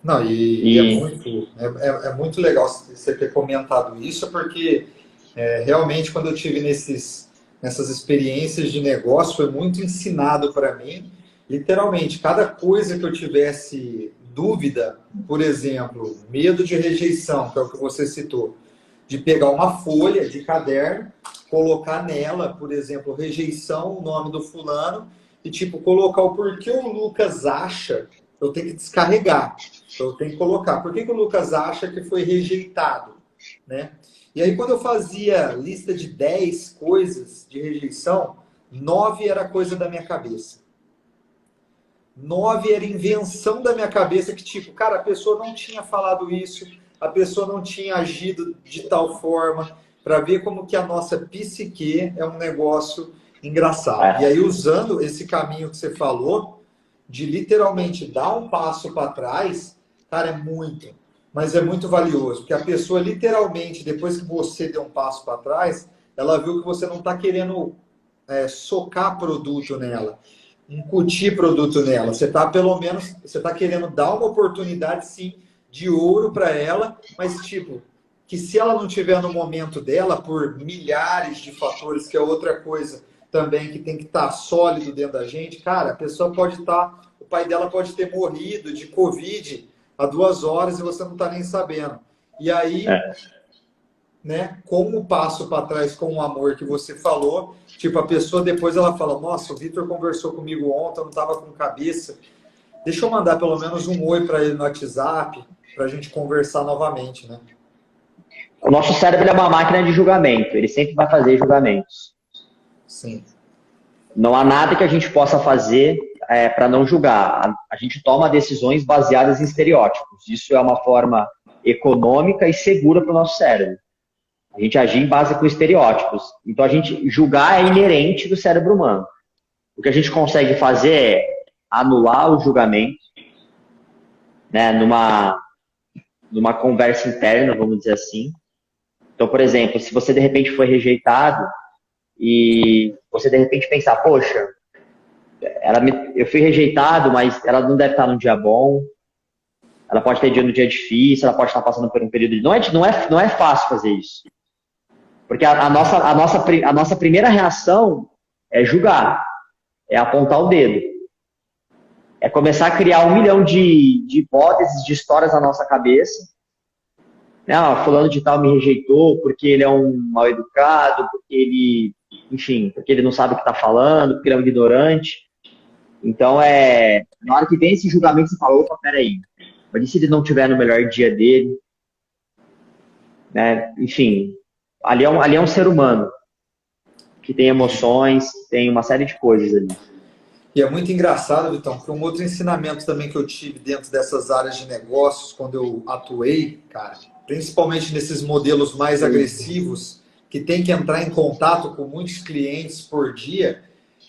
Não, é muito legal você ter comentado isso, porque realmente quando eu tive nessas experiências de negócio, foi muito ensinado para mim. Literalmente, cada coisa que eu tivesse dúvida, por exemplo, medo de rejeição, que é o que você citou, de pegar uma folha de caderno, colocar nela, por exemplo, rejeição, o nome do fulano, e tipo, colocar o porquê o Lucas acha, eu tenho que descarregar, eu tenho que colocar, por que o Lucas acha que foi rejeitado, né? E aí quando eu fazia lista de 10 coisas de rejeição, 9 era coisa da minha cabeça. 9 era invenção da minha cabeça, que tipo, cara, a pessoa não tinha falado isso, a pessoa não tinha agido de tal forma, para ver como que a nossa psique é um negócio engraçado. E aí, usando esse caminho que você falou, de literalmente dar um passo para trás, cara, mas é muito valioso, porque a pessoa literalmente, depois que você deu um passo para trás, ela viu que você não está querendo socar produto nela, incutir produto nela. Você está, pelo menos, você está querendo dar uma oportunidade, sim, de ouro para ela, mas tipo, que se ela não tiver no momento dela, por milhares de fatores, que é outra coisa também que tem que estar sólido dentro da gente, cara, a pessoa pode estar, o pai dela pode ter morrido de Covid há 2 horas e você não está nem sabendo. E aí, né, com o passo para trás, com o amor que você falou, tipo, a pessoa depois ela fala, nossa, o Vitor conversou comigo ontem, eu não estava com cabeça, deixa eu mandar pelo menos um oi para ele no WhatsApp, para a gente conversar novamente, né? O nosso cérebro é uma máquina de julgamento, ele sempre vai fazer julgamentos. Sim. Não há nada que a gente possa fazer para não julgar. A gente toma decisões baseadas em estereótipos. Isso é uma forma econômica e segura para o nosso cérebro. A gente agir em base com estereótipos. Então, a gente julgar é inerente do cérebro humano. O que a gente consegue fazer anular o julgamento, né, numa conversa interna, vamos dizer assim. Então, por exemplo, se você de repente foi rejeitado e você de repente pensar, poxa, eu fui rejeitado, mas ela não deve estar num dia bom, ela pode ter dia no dia difícil, ela pode estar passando por um período de... Não é fácil fazer isso. Porque a nossa primeira reação é julgar, é apontar o dedo. É começar a criar 1 milhão de hipóteses, de histórias na nossa cabeça. Fulano de tal me rejeitou porque ele é um mal educado, porque ele, enfim, porque ele não sabe o que está falando, porque ele é um ignorante. Então, na hora que vem esse julgamento, você fala, opa, peraí, mas e se ele não estiver no melhor dia dele? Né? Enfim, ali é um ser humano que tem emoções, tem uma série de coisas ali. E é muito engraçado, Vitão, porque um outro ensinamento também que eu tive dentro dessas áreas de negócios, quando eu atuei, cara, principalmente nesses modelos mais agressivos, que tem que entrar em contato com muitos clientes por dia,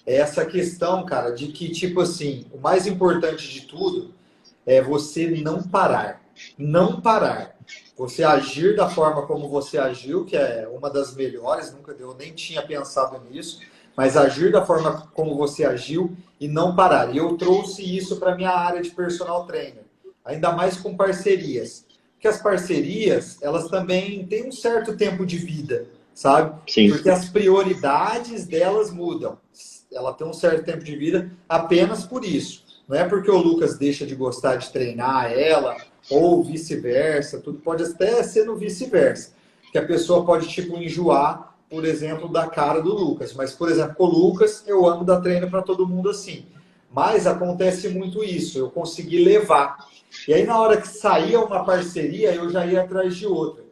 é essa questão, cara, de que, tipo assim, o mais importante de tudo é você não parar. Não parar. Você agir da forma como você agiu, que é uma das melhores, eu nem tinha pensado nisso, mas agir da forma como você agiu e não parar. E eu trouxe isso para a minha área de personal trainer, ainda mais com parcerias. Porque as parcerias, elas também têm um certo tempo de vida, sabe? Sim. Porque as prioridades delas mudam. Ela tem um certo tempo de vida apenas por isso. Não é porque o Lucas deixa de gostar de treinar ela, ou vice-versa, tudo pode até ser no vice-versa. Que a pessoa pode, tipo, enjoar, por exemplo, da cara do Lucas. Mas, por exemplo, com o Lucas, eu amo dar treino para todo mundo assim. Mas acontece muito isso, eu consegui levar. E aí, na hora que saía uma parceria, eu já ia atrás de outra.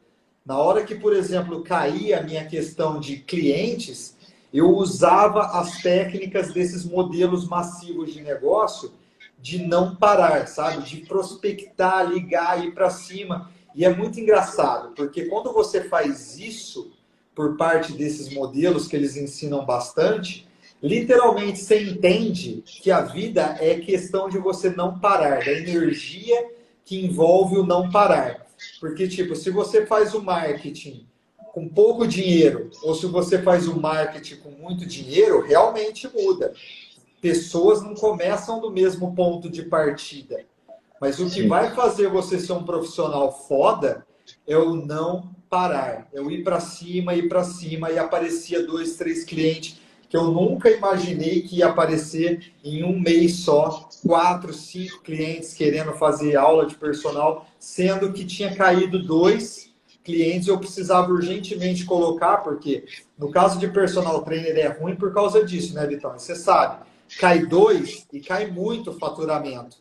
Na hora que, por exemplo, caía a minha questão de clientes, eu usava as técnicas desses modelos massivos de negócio de não parar, sabe? De prospectar, ligar, ir para cima. E é muito engraçado, porque quando você faz isso por parte desses modelos que eles ensinam bastante, literalmente você entende que a vida é questão de você não parar, da energia que envolve o não parar. Porque, tipo, se você faz o marketing com pouco dinheiro, ou se você faz o marketing com muito dinheiro, realmente muda. Pessoas não começam do mesmo ponto de partida. Mas o que vai fazer você ser um profissional foda é o não parar. É o ir para cima, e aparecia 2, 3 clientes que eu nunca imaginei que ia aparecer em um mês só. 4, 5 clientes querendo fazer aula de personal, sendo que tinha caído 2 clientes eu precisava urgentemente colocar, porque no caso de personal trainer é ruim por causa disso, né, Vitão? Você sabe, cai 2 e cai muito o faturamento.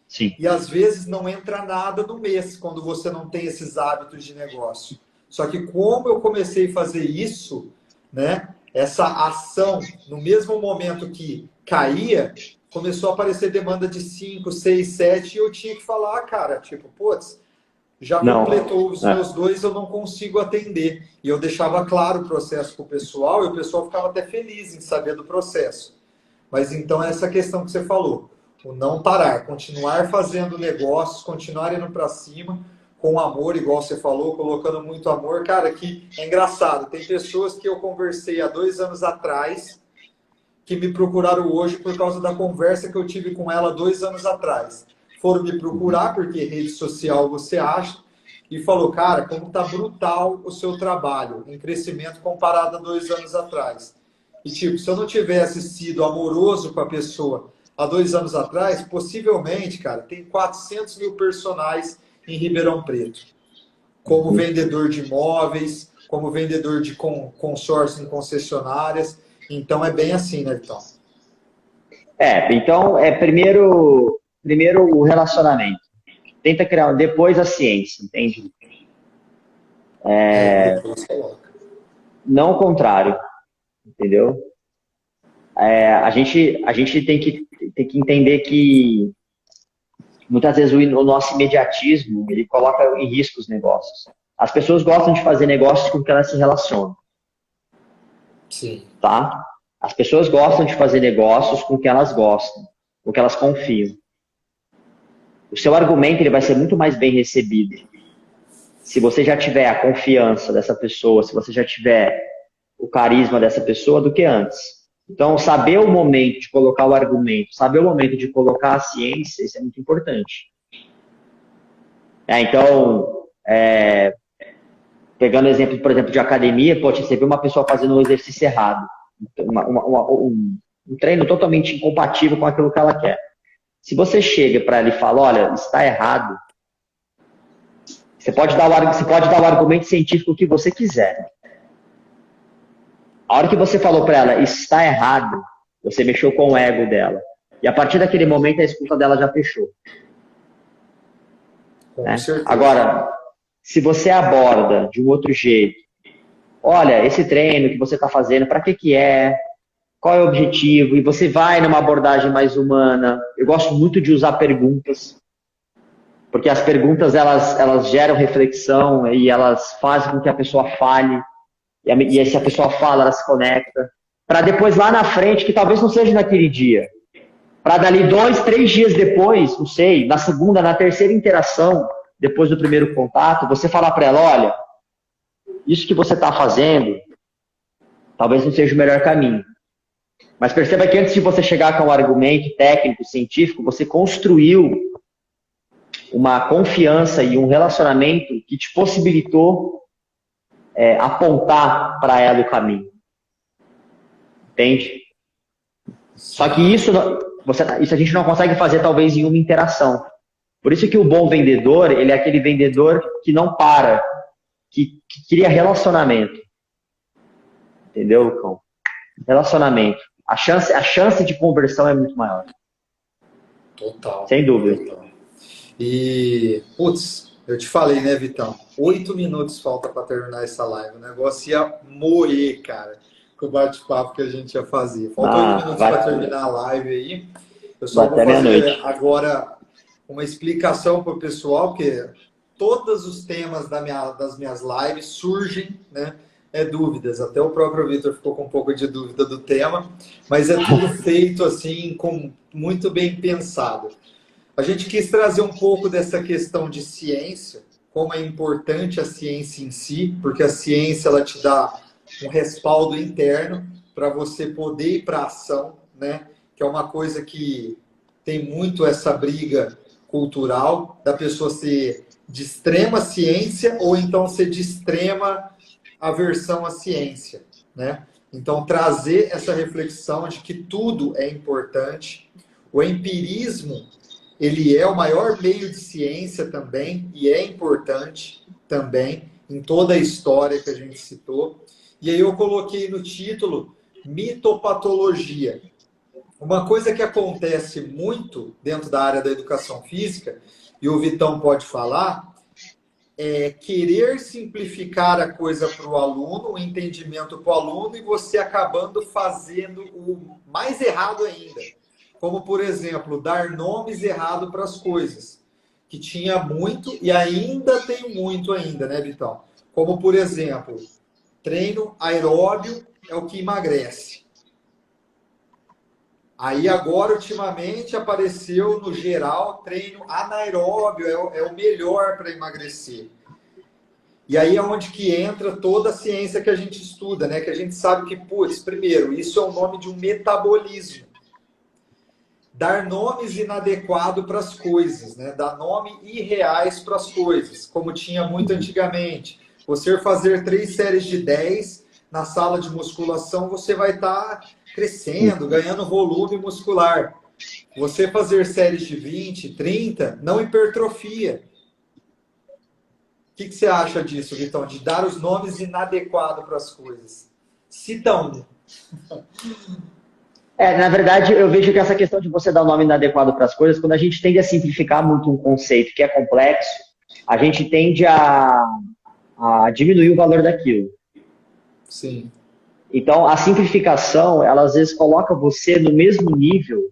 Sim. E às vezes não entra nada no mês quando você não tem esses hábitos de negócio. Só que como eu comecei a fazer isso, né, essa ação, no mesmo momento que caía, começou a aparecer demanda de 5, 6, 7 e eu tinha que falar, cara, tipo, putz, já completou os meus 2, eu não consigo atender. E eu deixava claro o processo para o pessoal e o pessoal ficava até feliz em saber do processo. Mas então essa questão que você falou, o não parar, continuar fazendo negócios, continuar indo para cima com amor, igual você falou, colocando muito amor. Cara, que é engraçado, tem pessoas que eu conversei há 2 anos atrás que me procuraram hoje por causa da conversa que eu tive com ela 2 anos atrás. Foram me procurar, porque rede social você acha, e falou, cara, como tá brutal o seu trabalho, em crescimento comparado a 2 anos atrás. E tipo, se eu não tivesse sido amoroso com a pessoa há 2 anos atrás, possivelmente, cara, tem 400 mil personagens em Ribeirão Preto. Como vendedor de imóveis, como vendedor de consórcio em concessionárias. Então é bem assim, né, Vitão? Então, primeiro o relacionamento. Tenta criar, depois a ciência, entende? Não o contrário, entendeu? A gente tem que entender que muitas vezes o nosso imediatismo, ele coloca em risco os negócios. As pessoas gostam de fazer negócios com que elas se relacionam. Sim. Tá? As pessoas gostam de fazer negócios com que elas gostam. o que elas confiam. O seu argumento ele vai ser muito mais bem recebido se você já tiver a confiança dessa pessoa, se você já tiver o carisma dessa pessoa do que antes. Então, saber o momento de colocar o argumento, saber o momento de colocar a ciência, isso é muito importante. Então, pegando o exemplo, por exemplo, de academia, pode você vê uma pessoa fazendo um exercício errado, um treino totalmente incompatível com aquilo que ela quer. Se você chega para ela e fala, olha, está errado, você pode dar o argumento científico que você quiser. A hora que você falou para ela, está errado, você mexeu com o ego dela. E a partir daquele momento, a escuta dela já fechou. Né? Agora, se você aborda de um outro jeito, olha, esse treino que você está fazendo, para que é? Qual é o objetivo? E você vai numa abordagem mais humana. Eu gosto muito de usar perguntas, porque as perguntas elas geram reflexão e elas fazem com que a pessoa fale. E se a pessoa fala, ela se conecta. Para depois, lá na frente, que talvez não seja naquele dia, para dali 2, 3 dias depois, não sei, na segunda, na terceira interação, depois do primeiro contato, você falar para ela, olha, isso que você está fazendo, talvez não seja o melhor caminho. Mas perceba que antes de você chegar com um argumento técnico, científico, você construiu uma confiança e um relacionamento que te possibilitou apontar para ela o caminho. Entende? Só que isso a gente não consegue fazer talvez em uma interação. Por isso que o bom vendedor, ele é aquele vendedor que não para, que cria relacionamento. Entendeu, Lucão? Relacionamento. A chance de conversão é muito maior. Total. Sem dúvida. Total. E, putz, eu te falei, né, Vitão? 8 minutos falta para terminar essa live. O negócio ia moer, cara, com o bate-papo que a gente ia fazer. Falta 8 minutos para terminar a live aí. Eu só vou fazer agora uma explicação para o pessoal, porque todos os temas das minhas lives surgem, né? Dúvidas. Até o próprio Vitor ficou com um pouco de dúvida do tema, mas é tudo feito assim, muito bem pensado. A gente quis trazer um pouco dessa questão de ciência, como é importante a ciência em si, porque a ciência ela te dá um respaldo interno para você poder ir para a ação, né? Que é uma coisa que tem muito essa briga cultural da pessoa ser de extrema ciência ou então ser de extrema aversão à ciência, né? Então, trazer essa reflexão de que tudo é importante. O empirismo, ele é o maior meio de ciência também, e é importante também, em toda a história que a gente citou. E aí eu coloquei no título, mitopatologia. Uma coisa que acontece muito dentro da área da educação física, e o Vitão pode falar, é querer simplificar a coisa para o aluno, o entendimento para o aluno, e você acabando fazendo o mais errado ainda. Como, por exemplo, dar nomes errados para as coisas, que tinha muito e ainda tem muito ainda, né, Vitão? Como, por exemplo, treino aeróbio é o que emagrece. Aí agora, ultimamente, apareceu no geral treino anaeróbio, é o melhor para emagrecer. E aí é onde que entra toda a ciência que a gente estuda, né? Que a gente sabe que, putz, primeiro, isso é o nome de um metabolismo. Dar nomes inadequados para as coisas, né? Dar nome irreais para as coisas, como tinha muito antigamente. Você fazer 3 séries de 10 na sala de musculação, você vai estar crescendo, ganhando volume muscular. Você fazer séries de 20, 30, não hipertrofia. O que você acha disso, Vitão? De dar os nomes inadequados para as coisas. Cita um. Na verdade, eu vejo que essa questão de você dar o nome inadequado para as coisas, quando a gente tende a simplificar muito um conceito que é complexo, a gente tende a diminuir o valor daquilo. Sim. Então, a simplificação, ela às vezes coloca você no mesmo nível.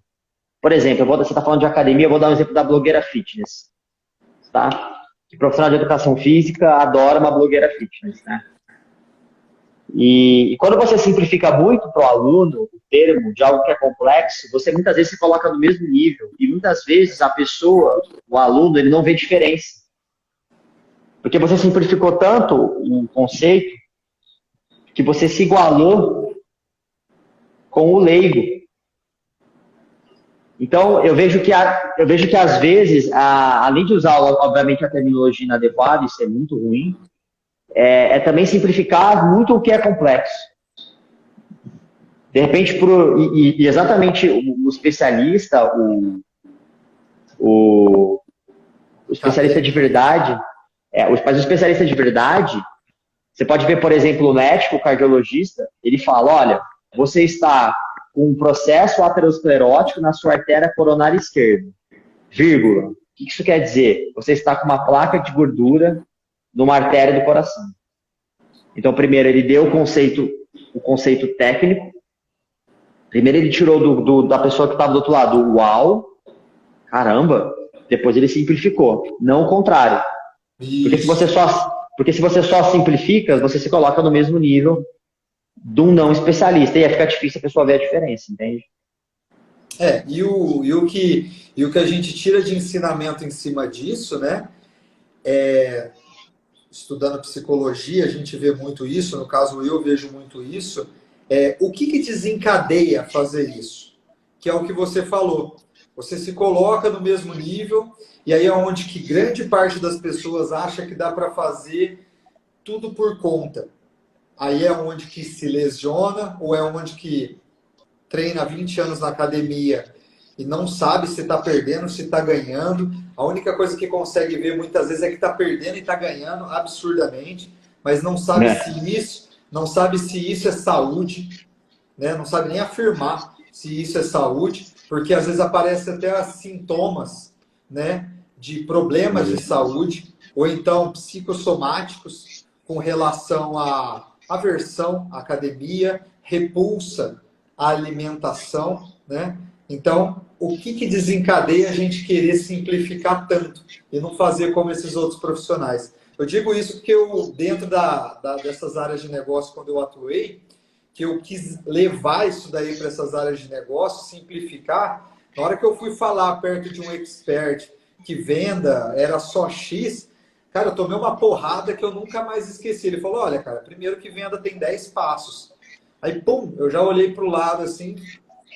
Por exemplo, você está falando de academia, eu vou dar um exemplo da blogueira fitness. Tá? O profissional de educação física adora uma blogueira fitness, né? E quando você simplifica muito para o aluno, termo de algo que é complexo, você muitas vezes se coloca no mesmo nível. E muitas vezes a pessoa, o aluno, ele não vê diferença. Porque você simplificou tanto o conceito que você se igualou com o leigo. Então, eu vejo que às vezes, além de usar, obviamente, a terminologia inadequada, isso é muito ruim, é também simplificar muito o que é complexo. De repente, e exatamente o especialista, o especialista de verdade, mas o especialista de verdade, você pode ver, por exemplo, o médico, o cardiologista, ele fala, olha, você está com um processo aterosclerótico na sua artéria coronária esquerda, vírgula. O que isso quer dizer? Você está com uma placa de gordura numa artéria do coração. Então, primeiro, ele deu o conceito técnico. Primeiro, ele tirou da pessoa que estava do outro lado, uau, caramba. Depois, ele simplificou. Não o contrário. Porque se você só simplifica, você se coloca no mesmo nível de um não especialista. E aí fica difícil a pessoa ver a diferença, entende? E o que a gente tira de ensinamento em cima disso, né? Estudando psicologia, a gente vê muito isso, no caso eu vejo muito isso. O que desencadeia fazer isso? Que é o que você falou. Você se coloca no mesmo nível, e aí é onde que grande parte das pessoas acha que dá para fazer tudo por conta. Aí é onde que se lesiona, ou é onde que treina 20 anos na academia e não sabe se está perdendo, se está ganhando. A única coisa que consegue ver muitas vezes é que está perdendo e está ganhando absurdamente, mas não sabe se isso é saúde, né? Não sabe nem afirmar se isso é saúde, porque às vezes aparecem até sintomas, né, de problemas de saúde, ou então psicossomáticos com relação à aversão à academia, repulsa à alimentação, né? Então, o que desencadeia a gente querer simplificar tanto e não fazer como esses outros profissionais? Eu digo isso porque eu, dentro dessas áreas de negócio, quando eu atuei, que eu quis levar isso daí para essas áreas de negócio, simplificar. Na hora que eu fui falar perto de um expert que venda era só X, cara, eu tomei uma porrada que eu nunca mais esqueci. Ele falou, olha, cara, primeiro que venda tem 10 passos. Aí, pum, eu já olhei para o lado assim,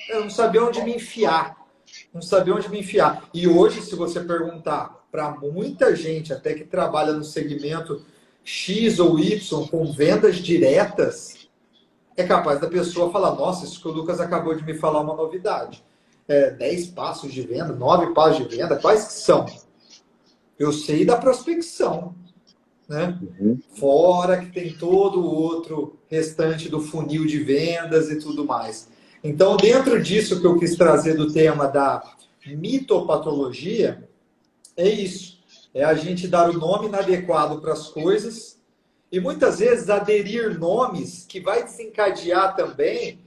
eu não sabia onde me enfiar. Não sabia onde me enfiar. E hoje, se você perguntar para muita gente, até que trabalha no segmento X ou Y, com vendas diretas, é capaz da pessoa falar, nossa, isso que o Lucas acabou de me falar é uma novidade. 10 passos de venda, 9 passos de venda, quais que são? Eu sei da prospecção, né? Fora que tem todo o outro restante do funil de vendas e tudo mais. Então, dentro disso que eu quis trazer do tema da mitopatologia, é isso. É a gente dar o nome inadequado para as coisas e muitas vezes aderir nomes que vai desencadear também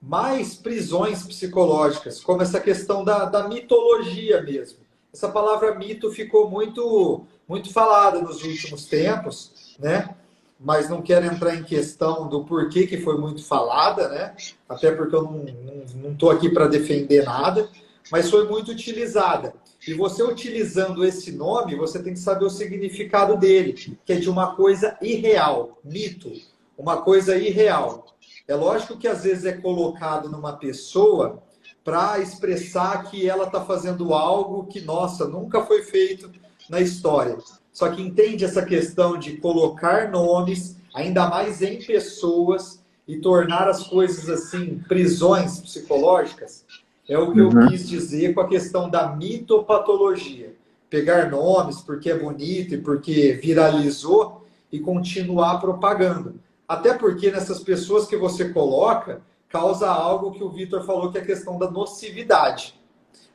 mais prisões psicológicas, como essa questão da mitologia mesmo. Essa palavra mito ficou muito falada nos últimos tempos, né? Mas não quero entrar em questão do porquê que foi muito falada, né? Até porque eu não estou aqui para defender nada, mas foi muito utilizada. E você utilizando esse nome, você tem que saber o significado dele, que é de uma coisa irreal, mito, uma coisa irreal. É lógico que às vezes é colocado numa pessoa para expressar que ela está fazendo algo que, nossa, nunca foi feito na história. Só que entende essa questão de colocar nomes, ainda mais em pessoas, e tornar as coisas assim, prisões psicológicas? É o que eu quis dizer com a questão da mitopatologia. Pegar nomes porque é bonito e porque viralizou e continuar propagando. Até porque nessas pessoas que você coloca, causa algo que o Vitor falou, que é a questão da nocividade.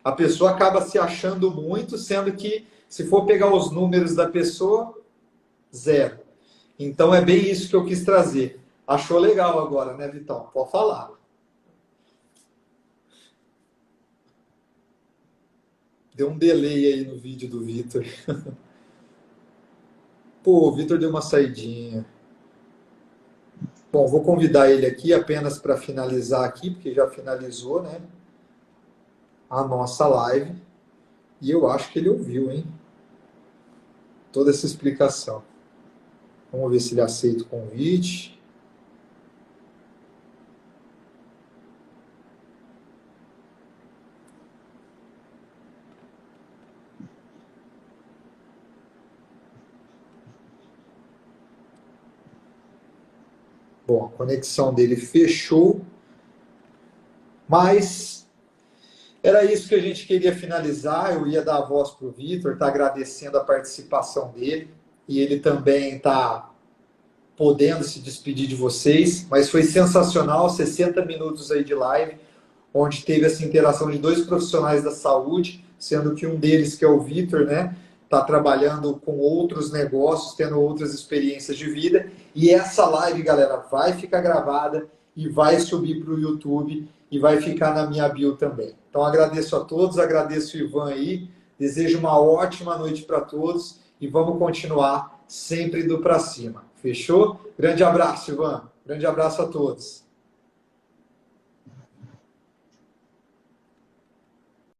A pessoa acaba se achando muito, sendo que, se for pegar os números da pessoa, zero. Então é bem isso que eu quis trazer. Achou legal agora, né, Vitão? Pode falar. Deu um delay aí no vídeo do Vitor. Pô, o Vitor deu uma saidinha. Bom, vou convidar ele aqui apenas para finalizar aqui, porque já finalizou, né? A nossa live. E eu acho que ele ouviu, hein? Toda essa explicação. Vamos ver se ele aceita o convite. Bom, a conexão dele fechou, mas era isso que a gente queria finalizar. Eu ia dar a voz para o Vitor, está agradecendo a participação dele, e ele também está podendo se despedir de vocês, mas foi sensacional, 60 minutos aí de live, onde teve essa interação de dois profissionais da saúde, sendo que um deles, que é o Vitor, né, está trabalhando com outros negócios, tendo outras experiências de vida. E essa live, galera, vai ficar gravada e vai subir para o YouTube e vai ficar na minha bio também. Então agradeço a todos, agradeço o Ivan aí, desejo uma ótima noite para todos e vamos continuar sempre indo para cima. Fechou? Grande abraço, Ivan. Grande abraço a todos.